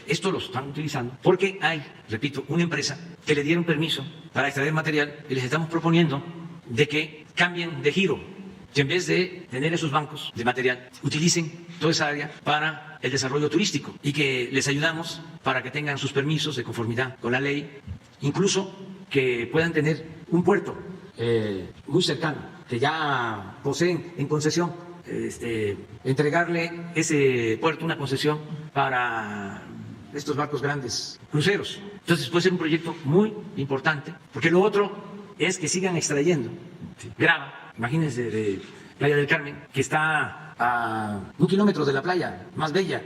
Esto lo están utilizando porque hay, repito, una empresa que le dieron permiso para extraer material y les estamos proponiendo de que cambien de giro, que en vez de tener esos bancos de material, utilicen toda esa área para el desarrollo turístico, y que les ayudamos para que tengan sus permisos de conformidad con la ley, incluso que puedan tener un puerto muy cercano, que ya poseen en concesión, entregarle ese puerto, una concesión para estos barcos grandes, cruceros. Entonces puede ser un proyecto muy importante, porque lo otro es que sigan extrayendo grava. Imagínense de Playa del Carmen, que está a 1 kilómetro de la playa más bella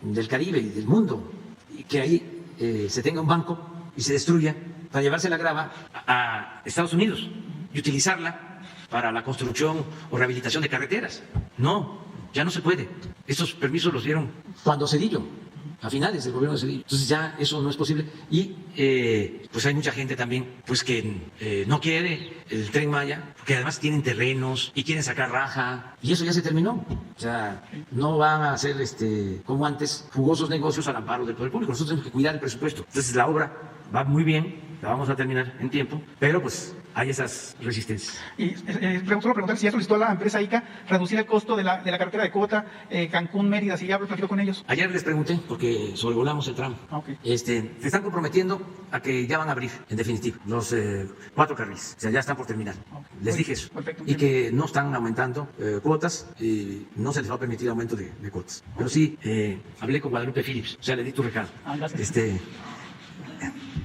del Caribe y del mundo, y que ahí se tenga un banco y se destruya para llevarse la grava a Estados Unidos y utilizarla para la construcción o rehabilitación de carreteras. No, ya no se puede. Estos permisos los dieron cuando Zedillo, a finales del gobierno de Zedillo. Entonces ya eso no es posible, y pues hay mucha gente también pues que no quiere el Tren Maya, porque además tienen terrenos y quieren sacar raja, y eso ya se terminó. O sea, no van a hacer como antes jugosos negocios al amparo del poder público. Nosotros tenemos que cuidar el presupuesto. Entonces la obra va muy bien, la vamos a terminar en tiempo, pero pues hay esas resistencias. Y solo preguntar si ya solicitó a la empresa ICA reducir el costo de la carretera de Cota, Cancún-Mérida, si ya platicó con ellos. Ayer les pregunté, porque sobrevolamos el tramo. Okay. Se están comprometiendo a que ya van a abrir, en definitiva, los 4 carriles. O sea, ya están por terminar. Okay. Les dije eso. Perfecto. Y que no están aumentando cuotas, y no se les va a permitir aumento de cuotas. Pero sí, hablé con Guadalupe Phillips, o sea, le di tu recado. Gracias.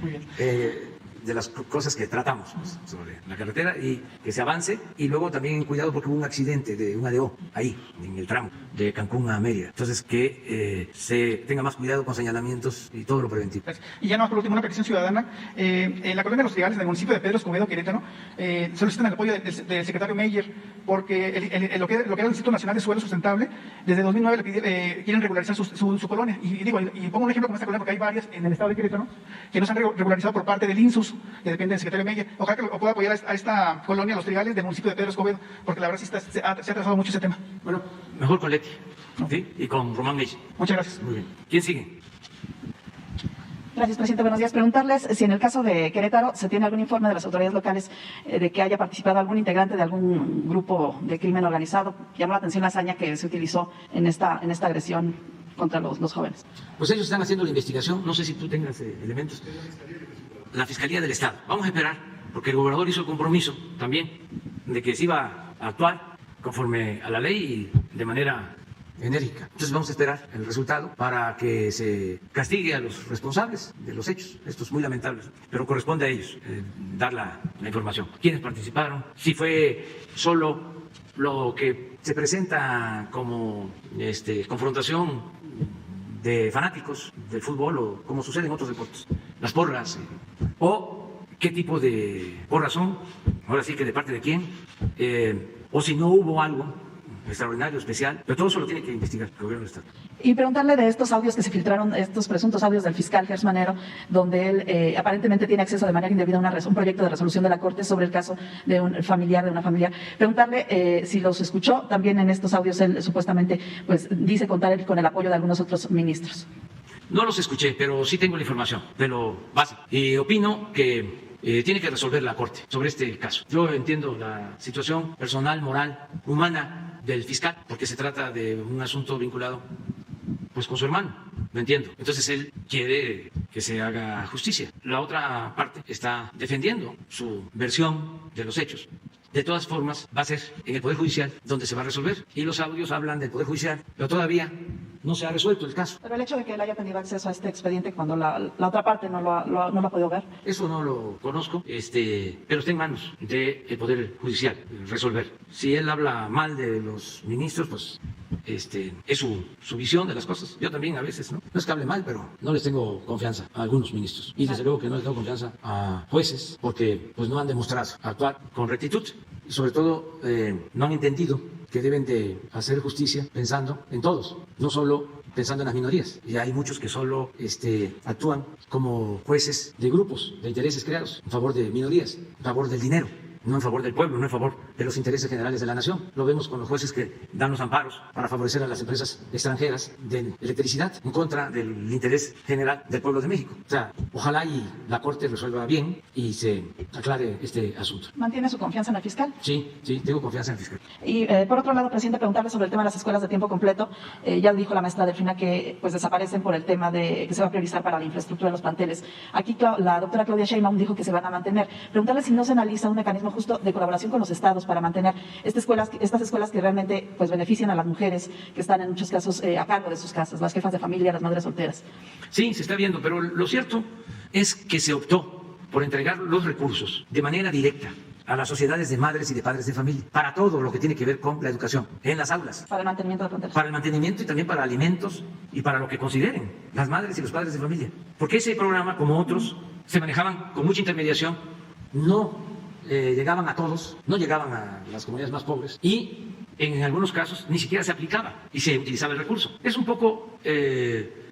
Muy bien. De las cosas que tratamos pues, sobre la carretera, y que se avance, y luego también cuidado porque hubo un accidente de un ADO ahí en el tramo de Cancún a Mérida. Entonces que se tenga más cuidado con señalamientos y todo lo preventivo. Gracias. Y ya no, por último, una petición ciudadana. En la colonia de Los Trigales, en el municipio de Pedro Escobedo, Querétaro, solicitan el apoyo del secretario Meyer, porque lo que era el Instituto Nacional de Suelo Sustentable, desde 2009 quieren regularizar su colonia. Y pongo un ejemplo como esta colonia, porque hay varias en el estado de Querétaro que no se han regularizado por parte del INSUS, que depende del secretario Meyer. Ojalá que pueda apoyar a esta colonia, Los Trigales, del municipio de Pedro Escobedo, porque la verdad sí se ha atrasado mucho ese tema. Bueno, mejor con Leti, ¿sí? Y con Román Meyer. Muchas gracias. Muy bien. ¿Quién sigue? Gracias, presidente. Buenos días. Preguntarles si en el caso de Querétaro se tiene algún informe de las autoridades locales de que haya participado algún integrante de algún grupo de crimen organizado. Llamó la atención la hazaña que se utilizó en esta agresión contra los jóvenes. Pues ellos están haciendo la investigación, no sé si tú tengas elementos. La Fiscalía del Estado. Vamos a esperar, porque el gobernador hizo el compromiso también de que se iba a actuar conforme a la ley y de manera enérgica. Entonces vamos a esperar el resultado para que se castigue a los responsables de los hechos. Esto es muy lamentable, pero corresponde a ellos dar la información. ¿Quiénes participaron? Si fue solo lo que se presenta como confrontación de fanáticos del fútbol o como sucede en otros deportes, las porras, o qué tipo de porras son, ahora sí que de parte de quién, o si no hubo algo extraordinario, especial, pero todo eso lo tiene que investigar el gobierno del Estado. Y preguntarle de estos audios que se filtraron, estos presuntos audios del fiscal Gers Manero, donde él aparentemente tiene acceso de manera indebida a un proyecto de resolución de la Corte sobre el caso de un familiar, de una familiar. Preguntarle si los escuchó, también en estos audios él supuestamente pues dice contar con el apoyo de algunos otros ministros. No los escuché, pero sí tengo la información de lo básico. Y opino que tiene que resolver la Corte sobre este caso. Yo entiendo la situación personal, moral, humana del fiscal, porque se trata de un asunto vinculado pues con su hermano, lo entiendo. Entonces él quiere que se haga justicia. La otra parte está defendiendo su versión de los hechos. De todas formas, va a ser en el Poder Judicial donde se va a resolver. Y los audios hablan del Poder Judicial, pero todavía no se ha resuelto el caso. Pero el hecho de que él haya tenido acceso a este expediente cuando la otra parte no lo ha podido ver. Eso no lo conozco, pero está en manos del Poder Judicial resolver. Si él habla mal de los ministros, pues es su visión de las cosas. Yo también a veces, ¿no? No es que hable mal, pero no les tengo confianza a algunos ministros. Y desde luego que no les tengo confianza a jueces, porque pues no han demostrado actuar con rectitud. Y sobre todo no han entendido que deben de hacer justicia pensando en todos, no solo pensando en las minorías. Y hay muchos que solo actúan como jueces de grupos de intereses creados en favor de minorías, en favor del dinero, no en favor del pueblo, no en favor de los intereses generales de la nación. Lo vemos con los jueces que dan los amparos para favorecer a las empresas extranjeras de electricidad en contra del interés general del pueblo de México. O sea, ojalá y la Corte resuelva bien y se aclare este asunto. ¿Mantiene su confianza en el fiscal? Sí, tengo confianza en el fiscal. Y por otro lado, presidente, preguntarle sobre el tema de las escuelas de tiempo completo. Ya dijo la maestra Delfina que pues desaparecen por el tema de que se va a priorizar para la infraestructura de los planteles. Aquí la doctora Claudia Sheinbaum dijo que se van a mantener. Preguntarle si no se analiza un mecanismo justo de colaboración con los estados para mantener estas escuelas que realmente pues benefician a las mujeres que están en muchos casos a cargo de sus casas, las jefas de familia, las madres solteras. Sí, se está viendo, pero lo cierto es que se optó por entregar los recursos de manera directa a las sociedades de madres y de padres de familia, para todo lo que tiene que ver con la educación en las aulas. Para el mantenimiento de planteles. Para el mantenimiento y también para alimentos y para lo que consideren las madres y los padres de familia. Porque ese programa, como otros, se manejaban con mucha intermediación, no llegaban a todos, no llegaban a las comunidades más pobres y en algunos casos ni siquiera se aplicaba y se utilizaba el recurso. Es un poco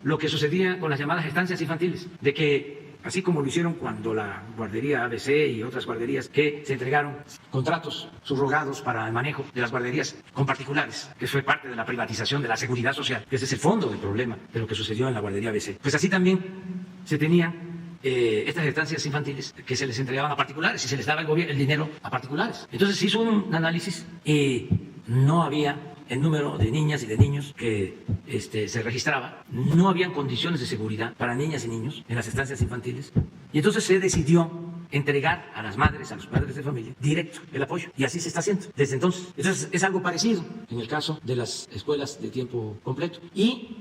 lo que sucedía con las llamadas estancias infantiles, de que así como lo hicieron cuando la guardería ABC y otras guarderías que se entregaron contratos subrogados para el manejo de las guarderías con particulares, que fue parte de la privatización de la seguridad social, que ese es el fondo del problema de lo que sucedió en la guardería ABC. Pues así también se tenían estas estancias infantiles que se les entregaban a particulares y se les daba el dinero a particulares. Entonces se hizo un análisis y no había el número de niñas y de niños que se registraba, no habían condiciones de seguridad para niñas y niños en las estancias infantiles y entonces se decidió entregar a las madres, a los padres de familia, directo el apoyo. Y así se está haciendo desde entonces. Entonces es algo parecido en el caso de las escuelas de tiempo completo. Y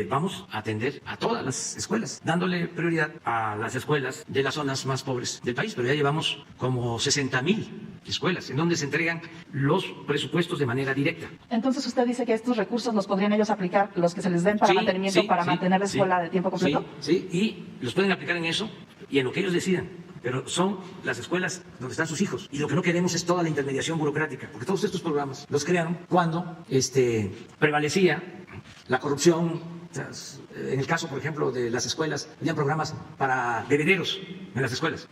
vamos a atender a todas las escuelas, dándole prioridad a las escuelas de las zonas más pobres del país. Pero ya llevamos como 60,000 escuelas en donde se entregan los presupuestos de manera directa. Entonces usted dice que estos recursos los podrían ellos aplicar, los que se les den para mantenimiento, para mantener la escuela de tiempo completo. Sí, y los pueden aplicar en eso y en lo que ellos decidan. Pero son las escuelas donde están sus hijos. Y lo que no queremos es toda la intermediación burocrática, porque todos estos programas los crearon cuando prevalecía la corrupción. O sea, en el caso, por ejemplo, de las escuelas, había programas para bebederos en las escuelas.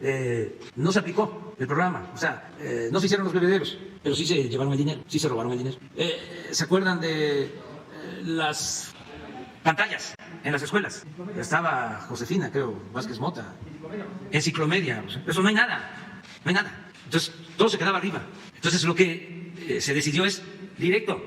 No se aplicó el programa, o sea, no se hicieron los bebederos, pero sí se llevaron el dinero, sí se robaron el dinero. ¿Se acuerdan de las pantallas en las escuelas. Estaba Josefina, creo, Vázquez Mota. En Ciclomedia. Eso no hay nada. No hay nada. Entonces, todo se quedaba arriba. Entonces, lo que se decidió es directo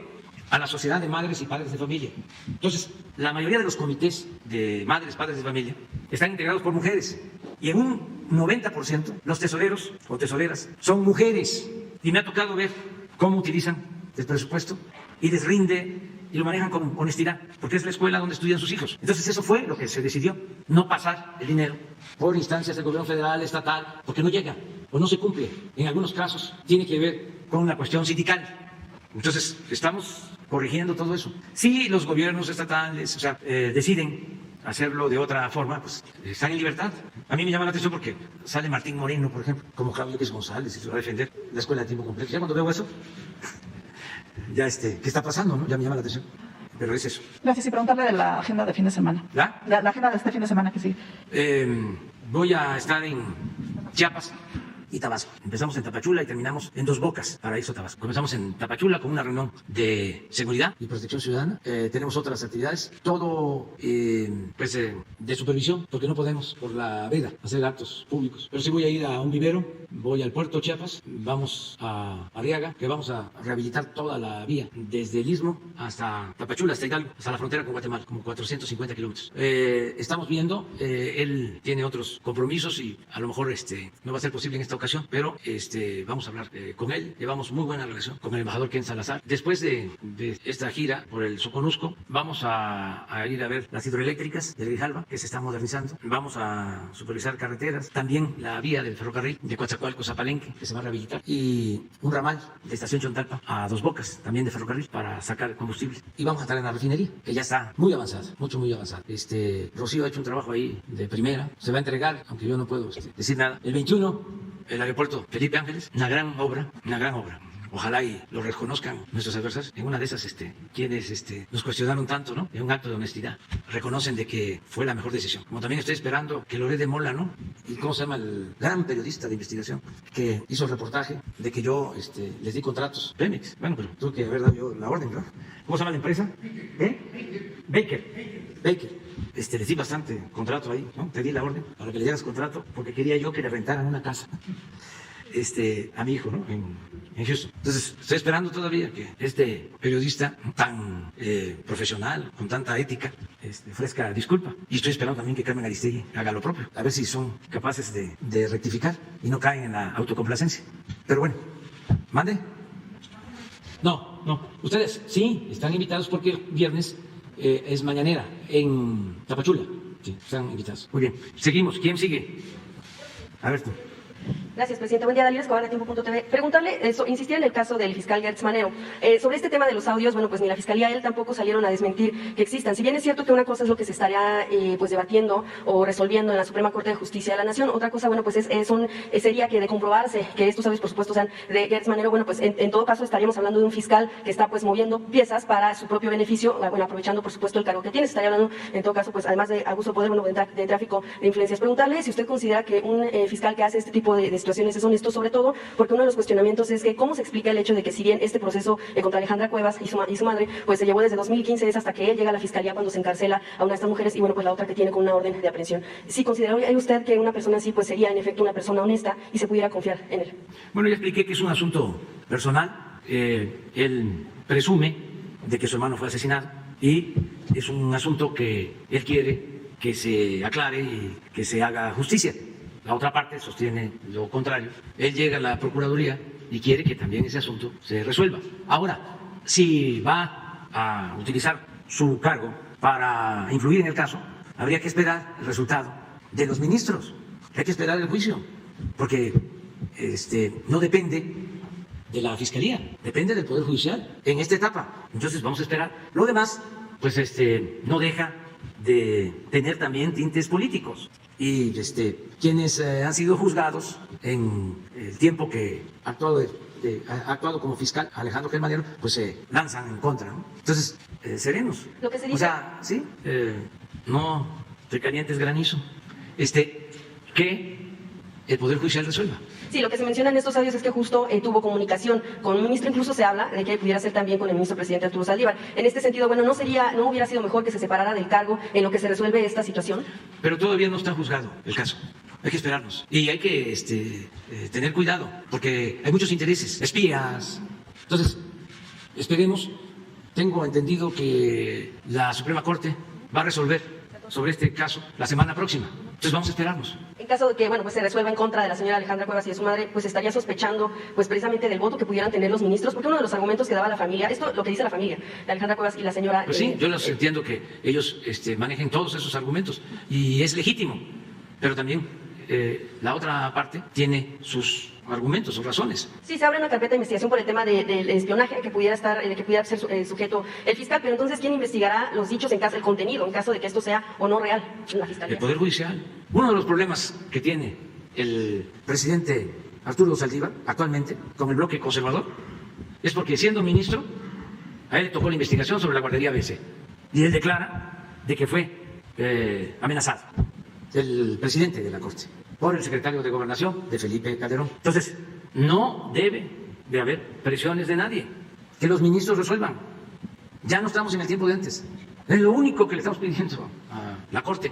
a la sociedad de madres y padres de familia. Entonces, la mayoría de los comités de madres, padres de familia están integrados por mujeres. Y en un 90% los tesoreros o tesoreras son mujeres. Y me ha tocado ver cómo utilizan el presupuesto y les rinde y lo manejan con honestidad, porque es la escuela donde estudian sus hijos. Entonces eso fue lo que se decidió, no pasar el dinero por instancias del gobierno federal, estatal, porque no llega o no se cumple. En algunos casos tiene que ver con la cuestión sindical. Entonces estamos corrigiendo todo eso. Si los gobiernos estatales deciden hacerlo de otra forma, pues están en libertad. A mí me llama la atención porque sale Martín Moreno, por ejemplo, como Claudio X González, y se va a defender la escuela de tiempo completo. Ya cuando veo eso, ya ¿qué está pasando? ¿No? Ya me llama la atención. Pero es eso. Gracias. Y preguntarle de la agenda de fin de semana. ¿La? La agenda de este fin de semana que sigue. Voy a estar en Chiapas y Tabasco. Empezamos en Tapachula y terminamos en Dos Bocas, Paraíso, Tabasco. Comenzamos en Tapachula con una reunión de seguridad y protección ciudadana. Tenemos otras actividades, todo de supervisión, porque no podemos por la veda hacer actos públicos. Pero sí voy a ir a un vivero, voy al puerto Chiapas, vamos a Arriaga, que vamos a rehabilitar toda la vía, desde el Istmo hasta Tapachula, hasta Hidalgo, hasta la frontera con Guatemala, como 450 kilómetros. Estamos viendo, él tiene otros compromisos y a lo mejor no va a ser posible en esta ocasión, pero vamos a hablar con él. Llevamos muy buena relación con el embajador Ken Salazar. Después de esta gira por el Soconusco, vamos a ir a ver las hidroeléctricas de Grijalva, que se están modernizando. Vamos a supervisar carreteras, también la vía del ferrocarril de Coatzacoalcos a Palenque, que se va a rehabilitar, y un ramal de Estación Chontalpa a Dos Bocas, también de ferrocarril, para sacar combustible. Y vamos a estar en la refinería, que ya está muy avanzada, muy avanzada. Rocío ha hecho un trabajo ahí de primera, se va a entregar, aunque yo no puedo decir nada. El 21, el aeropuerto Felipe Ángeles, una gran obra. Ojalá y lo reconozcan nuestros adversarios. En una de esas, quienes nos cuestionaron tanto, ¿no? En un acto de honestidad, reconocen de que fue la mejor decisión. Como también estoy esperando que Loret de Mola, ¿no? Y cómo se llama el gran periodista de investigación que hizo el reportaje de que yo les di contratos. Pemex. Bueno, pero tuve que haber dado yo la orden, ¿no? ¿Cómo se llama la empresa? Baker. Les di bastante contrato ahí, ¿no? Te di la orden para que le dieras contrato porque quería yo que le rentaran una casa a mi hijo, ¿no? En Houston. Entonces, estoy esperando todavía que este periodista tan profesional, con tanta ética, ofrezca disculpa. Y estoy esperando también que Carmen Aristegui haga lo propio, a ver si son capaces de rectificar y no caen en la autocomplacencia. Pero bueno, ¿mande? No. Ustedes sí, están invitados porque el viernes es mañanera en Tapachula. Sí, están invitados. Muy bien, seguimos. ¿Quién sigue? A ver tú. Gracias, presidente. Buen día, Dalila Escobar de Tiempo.tv. Preguntarle, insistir en el caso del fiscal Gertz Manero. Sobre este tema de los audios, bueno, pues ni la fiscalía, él tampoco salieron a desmentir que existan. Si bien es cierto que una cosa es lo que se estaría debatiendo o resolviendo en la Suprema Corte de Justicia de la Nación, otra cosa, bueno, pues sería que de comprobarse que estos audios, por supuesto, sean de Gertz Manero, bueno, pues en todo caso estaríamos hablando de un fiscal que está pues moviendo piezas para su propio beneficio, bueno, aprovechando, por supuesto, el cargo que tiene. Se estaría hablando, en todo caso, pues además de abuso de poder, bueno, de tráfico de influencias. Preguntarle si usted considera que un fiscal que hace este tipo de situaciones es honesto, sobre todo porque uno de los cuestionamientos es que cómo se explica el hecho de que si bien este proceso contra Alejandra Cuevas y su madre pues se llevó desde 2015, es hasta que él llega a la fiscalía cuando se encarcela a una de estas mujeres y bueno, pues la otra que tiene con una orden de aprehensión. ¿Sí consideraría usted que una persona así pues sería en efecto una persona honesta y se pudiera confiar en él? Bueno, ya expliqué que es un asunto personal. Él presume de que su hermano fue asesinado y es un asunto que él quiere que se aclare y que se haga justicia. La otra parte sostiene lo contrario. Él llega a la Procuraduría y quiere que también ese asunto se resuelva. Ahora, si va a utilizar su cargo para influir en el caso, habría que esperar el resultado de los ministros. Hay que esperar el juicio, porque no depende de la Fiscalía, depende del Poder Judicial en esta etapa. Entonces vamos a esperar. Lo demás, pues no deja de tener también tintes políticos. Y quienes han sido juzgados en el tiempo que ha actuado como fiscal Alejandro Gertz Manero, pues se lanzan en contra, ¿no? Entonces, serenos. Lo que se dice... O sea, sí, no te calientes granizo. Que el Poder Judicial resuelva. Sí, lo que se menciona en estos audios es que justo tuvo comunicación con un ministro, incluso se habla de que pudiera ser también con el ministro presidente Arturo Saldívar. En este sentido, bueno, ¿no hubiera sido mejor que se separara del cargo en lo que se resuelve esta situación? Pero todavía no está juzgado el caso. Hay que esperarnos. Y hay que tener cuidado, porque hay muchos intereses, espías. Entonces, esperemos. Tengo entendido que la Suprema Corte va a resolver sobre este caso la semana próxima. Entonces vamos a esperarnos. En caso de que, bueno, pues se resuelva en contra de la señora Alejandra Cuevas y de su madre, pues estaría sospechando, pues precisamente del voto que pudieran tener los ministros, porque uno de los argumentos que daba la familia, esto lo que dice la familia, de Alejandra Cuevas y la señora... Pues sí, yo los entiendo que ellos manejen todos esos argumentos y es legítimo, pero también la otra parte tiene sus argumentos, sus razones. Sí, se abre una carpeta de investigación por el tema del espionaje que pudiera ser sujeto el fiscal, pero entonces, ¿quién investigará los dichos en caso del contenido, en caso de que esto sea o no real en la fiscalía? El Poder Judicial. Uno de los problemas que tiene el presidente Arturo Saldívar actualmente con el bloque conservador es porque siendo ministro a él le tocó la investigación sobre la guardería ABC y él declara de que fue amenazado el presidente de la Corte por el secretario de Gobernación de Felipe Calderón. Entonces, no debe de haber presiones de nadie, que los ministros resuelvan. Ya no estamos en el tiempo de antes. Es lo único que le estamos pidiendo a la Corte,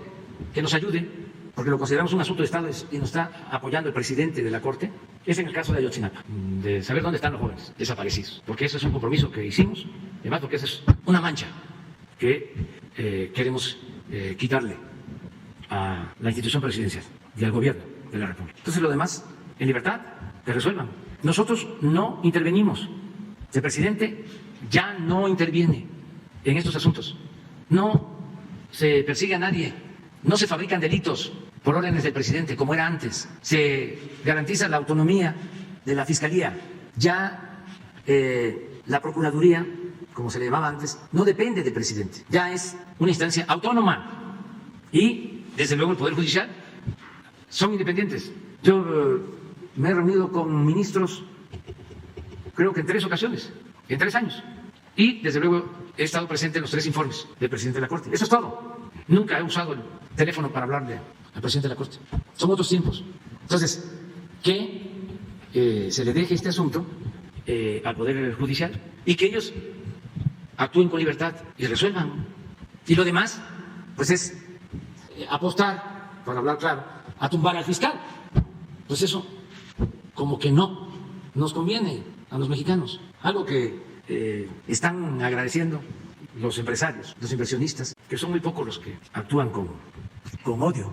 que nos ayude, porque lo consideramos un asunto de Estado y nos está apoyando el presidente de la Corte, es en el caso de Ayotzinapa, de saber dónde están los jóvenes desaparecidos, porque ese es un compromiso que hicimos, además porque esa es una mancha que queremos quitarle a la institución presidencial y al gobierno de la República. Entonces lo demás, en libertad, que resuelvan. Nosotros no intervenimos. El presidente ya no interviene en estos asuntos. No se persigue a nadie. No se fabrican delitos por órdenes del presidente, como era antes. Se garantiza la autonomía de la Fiscalía. Ya la Procuraduría, como se le llamaba antes, no depende del presidente. Ya es una instancia autónoma. Y, desde luego, el Poder Judicial son independientes. Yo me he reunido con ministros, creo que en 3 ocasiones, en 3 años. Y, desde luego, he estado presente en los 3 informes del presidente de la Corte. Eso es todo. Nunca he usado el teléfono para hablarle al presidente de la Corte. Son otros tiempos. Entonces, que se le deje este asunto al Poder Judicial y que ellos actúen con libertad y resuelvan. Y lo demás, pues es apostar, para hablar claro, a tumbar al fiscal. Pues eso, como que no nos conviene a los mexicanos. Algo que están agradeciendo los empresarios, los inversionistas, que son muy pocos los que actúan con odio,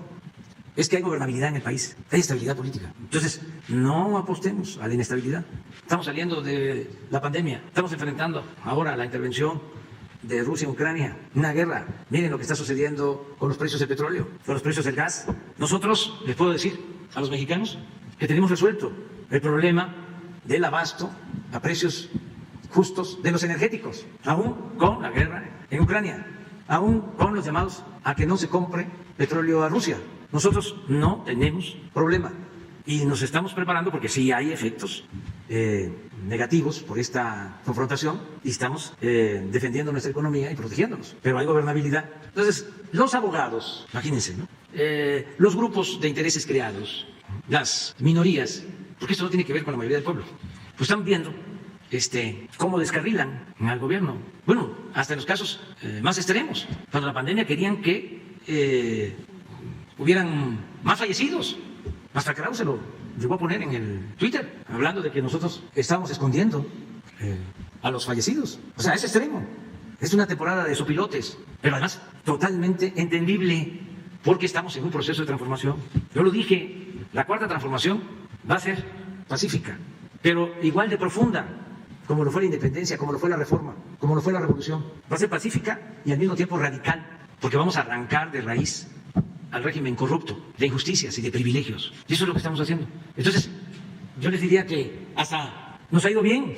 es que hay gobernabilidad en el país, hay estabilidad política. Entonces, no apostemos a la inestabilidad. Estamos saliendo de la pandemia, estamos enfrentando ahora la intervención de Rusia en Ucrania, una guerra. Miren lo que está sucediendo con los precios del petróleo, con los precios del gas. Nosotros, les puedo decir a los mexicanos que tenemos resuelto el problema del abasto a precios justos de los energéticos, aún con la guerra en Ucrania, aún con los llamados a que no se compre petróleo a Rusia. Nosotros no tenemos problema y nos estamos preparando porque sí hay efectos negativos por esta confrontación y estamos defendiendo nuestra economía y protegiéndonos, pero hay gobernabilidad. Entonces, los abogados, imagínense, ¿no? Los grupos de intereses creados, las minorías, porque esto no tiene que ver con la mayoría del pueblo, pues están viendo cómo descarrilan al gobierno. Bueno, hasta en los casos más extremos. Cuando la pandemia querían que hubieran más fallecidos. Hasta Krause lo llegó a poner en el Twitter, hablando de que nosotros estábamos escondiendo a los fallecidos. O sea, es extremo. Es una temporada de sopilotes, pero además totalmente entendible, porque estamos en un proceso de transformación. Yo lo dije, la 4ª transformación va a ser pacífica, pero igual de profunda, como lo fue la independencia, como lo fue la reforma, como lo fue la revolución. Va a ser pacífica y al mismo tiempo radical, porque vamos a arrancar de raíz al régimen corrupto, de injusticias y de privilegios. Y eso es lo que estamos haciendo. Entonces, yo les diría que hasta nos ha ido bien,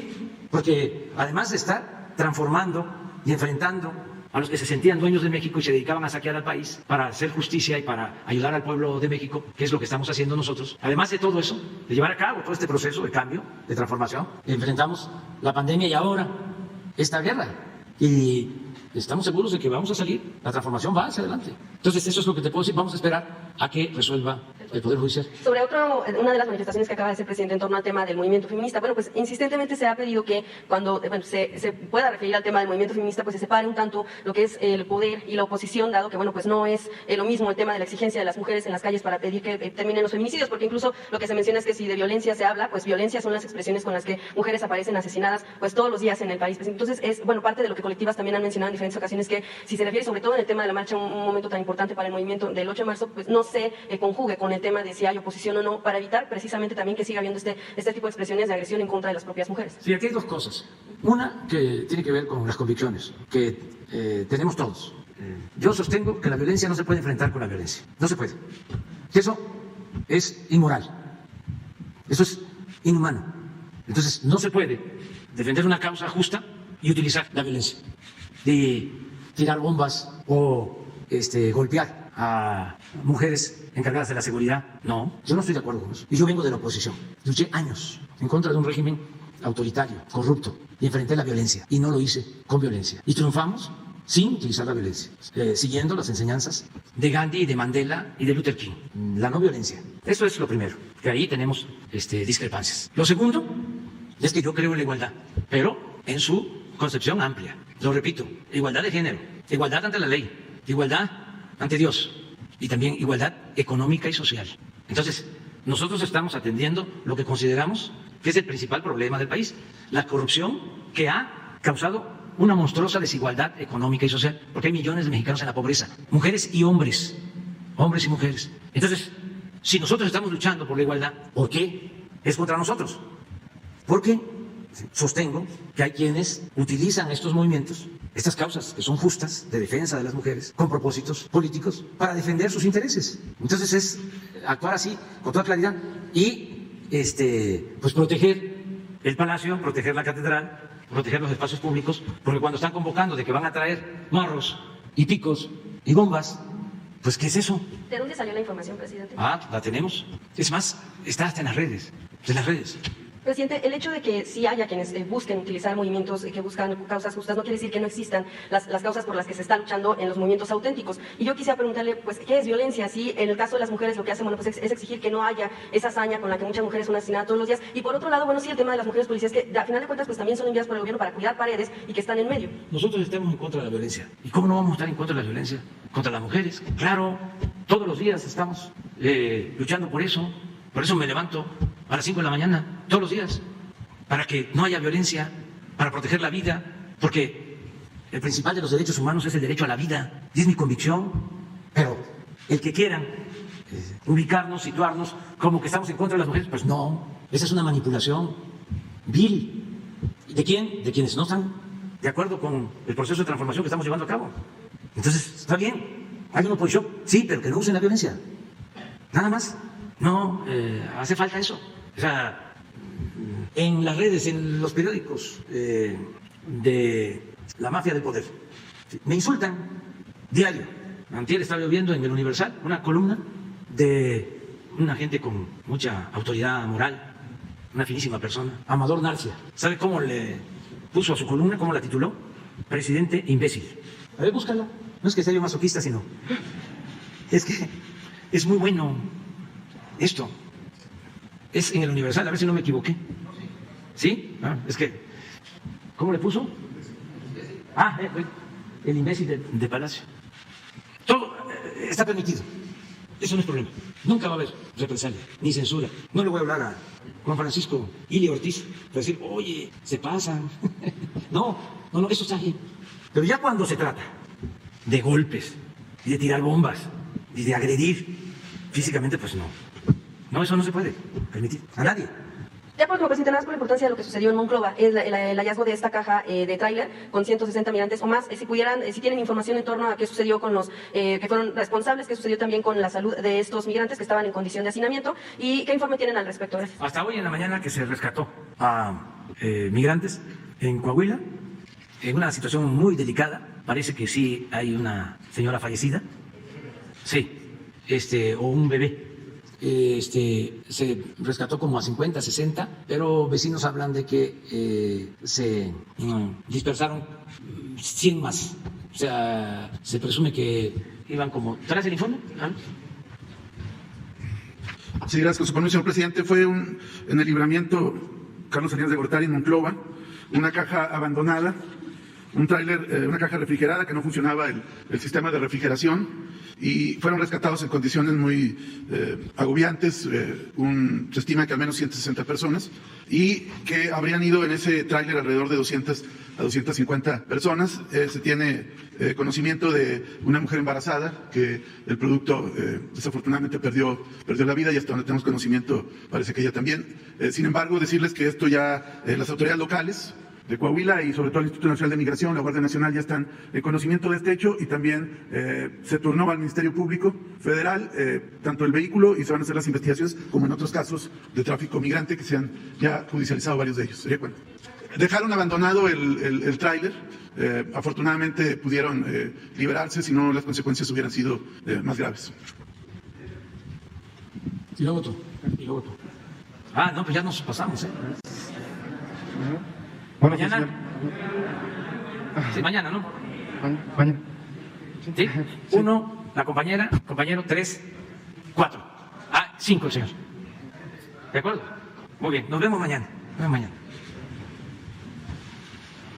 porque además de estar transformando y enfrentando a los que se sentían dueños de México y se dedicaban a saquear al país para hacer justicia y para ayudar al pueblo de México, que es lo que estamos haciendo nosotros. Además de todo eso, de llevar a cabo todo este proceso de cambio, de transformación, enfrentamos la pandemia y ahora esta guerra. Y estamos seguros de que vamos a salir, la transformación va hacia adelante. Entonces, eso es lo que te puedo decir. Vamos a esperar a que resuelva el Poder Judicial. Sobre una de las manifestaciones que acaba de hacer presidente en torno al tema del movimiento feminista, bueno, pues insistentemente se ha pedido que cuando se pueda referir al tema del movimiento feminista, pues se separe un tanto lo que es el poder y la oposición, dado que, bueno, pues no es lo mismo el tema de la exigencia de las mujeres en las calles para pedir que terminen los feminicidios, porque incluso lo que se menciona es que si de violencia se habla, pues violencia son las expresiones con las que mujeres aparecen asesinadas pues todos los días en el país. Pues, entonces es, bueno, parte de lo que colectivas también han mencionado en diferentes ocasiones, que si se refiere sobre todo en el tema de la marcha, un momento tan importante para el movimiento del 8 de marzo, pues no se conjugue con el tema de si hay oposición o no, para evitar precisamente también que siga habiendo este tipo de expresiones de agresión en contra de las propias mujeres. Sí, aquí hay dos cosas. Una que tiene que ver con las convicciones que tenemos todos. Yo sostengo que la violencia no se puede enfrentar con la violencia. No se puede. Que eso es inmoral. Eso es inhumano. Entonces, no se puede defender una causa justa y utilizar la violencia. De tirar bombas o golpear a mujeres encargadas de la seguridad. No, yo no estoy de acuerdo con eso. Y yo vengo de la oposición. Luché años en contra de un régimen autoritario, corrupto, y enfrenté la violencia. Y no lo hice con violencia. Y triunfamos sin utilizar la violencia, siguiendo las enseñanzas de Gandhi y de Mandela y de Luther King. La no violencia. Eso es lo primero, que ahí tenemos discrepancias. Lo segundo es que yo creo en la igualdad, pero en su concepción amplia. Lo repito, igualdad de género, igualdad ante la ley, igualdad ante Dios y también igualdad económica y social. Entonces, nosotros estamos atendiendo lo que consideramos que es el principal problema del país, la corrupción que ha causado una monstruosa desigualdad económica y social, porque hay millones de mexicanos en la pobreza, mujeres y hombres, hombres y mujeres. Entonces, si nosotros estamos luchando por la igualdad, ¿por qué es contra nosotros? Porque sostengo que hay quienes utilizan estos movimientos, estas causas que son justas de defensa de las mujeres, con propósitos políticos para defender sus intereses. Entonces es actuar así, con toda claridad, y pues proteger el palacio, proteger la catedral, proteger los espacios públicos, porque cuando están convocando de que van a traer marros y picos y bombas, pues ¿qué es eso? ¿De dónde salió la información, presidente? La tenemos. Es más, está hasta en las redes, Presidente, el hecho de que sí haya quienes busquen utilizar movimientos que buscan causas justas no quiere decir que no existan las causas por las que se está luchando en los movimientos auténticos. Y yo quisiera preguntarle, pues, ¿qué es violencia? Si en el caso de las mujeres lo que hacen, bueno, pues es exigir que no haya esa hazaña con la que muchas mujeres son asesinadas todos los días. Y por otro lado, bueno, sí, el tema de las mujeres policías, que a final de cuentas, pues también son enviadas por el gobierno para cuidar paredes y que están en medio. Nosotros estamos en contra de la violencia. ¿Y cómo no vamos a estar en contra de la violencia? Contra las mujeres. Claro, todos los días estamos luchando por eso. Por eso me levanto a las 5 de la mañana, todos los días, para que no haya violencia, para proteger la vida, porque el principal de los derechos humanos es el derecho a la vida, y es mi convicción. Pero el que quieran ubicarnos, situarnos como que estamos en contra de las mujeres, pues no, esa es una manipulación vil. ¿De quién? De quienes no están de acuerdo con el proceso de transformación que estamos llevando a cabo. Entonces, está bien, hay una oposición, sí, pero que no usen la violencia, nada más. No hace falta eso. O sea, en las redes, en los periódicos de la mafia del poder, me insultan diario. Antier estaba yo viendo en el Universal una columna de una gente con mucha autoridad moral, una finísima persona, Amador Narcia. ¿Sabe cómo le puso a su columna? ¿Cómo la tituló? Presidente imbécil. A ver, búscala. No es que sea yo masoquista, sino es que es muy bueno esto. Es en el Universal, a ver si no me equivoqué. ¿Sí? Es que, ¿cómo le puso? El imbécil de Palacio. Todo está permitido. Eso no es problema. Nunca va a haber represalia, ni censura. No le voy a hablar a Juan Francisco Ili Ortiz para decir, oye, se pasan. No, eso está bien. Pero ya cuando se trata de golpes y de tirar bombas y de agredir físicamente, pues no. No, eso no se puede permitir a nadie. Ya por último, presidente, nada más por la importancia de lo que sucedió en Monclova, es el hallazgo de esta caja de tráiler con 160 migrantes o más. Si tienen información en torno a qué sucedió con los que fueron responsables, qué sucedió también con la salud de estos migrantes que estaban en condición de hacinamiento y qué informe tienen al respecto. Gracias. Hasta hoy en la mañana que se rescató a migrantes en Coahuila, en una situación muy delicada, parece que sí hay una señora fallecida, sí, o un bebé. Se rescató como a 50, 60, pero vecinos hablan de que se dispersaron 100 más. O sea, se presume que iban como... ¿Traes el informe? Sí, gracias. Con su permiso, señor presidente, fue en el libramiento Carlos Salinas de Gortari, en Monclova, una caja abandonada, un tráiler, una caja refrigerada que no funcionaba el sistema de refrigeración y fueron rescatados en condiciones muy agobiantes. Se estima que al menos 160 personas y que habrían ido en ese tráiler alrededor de 200 a 250 personas. Se tiene conocimiento de una mujer embarazada que el producto desafortunadamente perdió la vida y hasta donde tenemos conocimiento parece que ella también. Sin embargo, decirles que esto ya las autoridades locales de Coahuila y sobre todo el Instituto Nacional de Migración, la Guardia Nacional ya están en conocimiento de este hecho y también se turnó al Ministerio Público Federal tanto el vehículo y se van a hacer las investigaciones como en otros casos de tráfico migrante que se han ya judicializado varios de ellos. Sería cuenta. Dejaron abandonado el tráiler, afortunadamente pudieron liberarse, si no las consecuencias hubieran sido más graves. Y luego tú. Ah, no, pues ya nos pasamos, ¿eh? Bueno, mañana. señor. Sí, mañana, ¿no? Mañana. Sí. 1, la compañero 3, 4. 5 el señor. ¿De acuerdo? Muy bien, nos vemos mañana.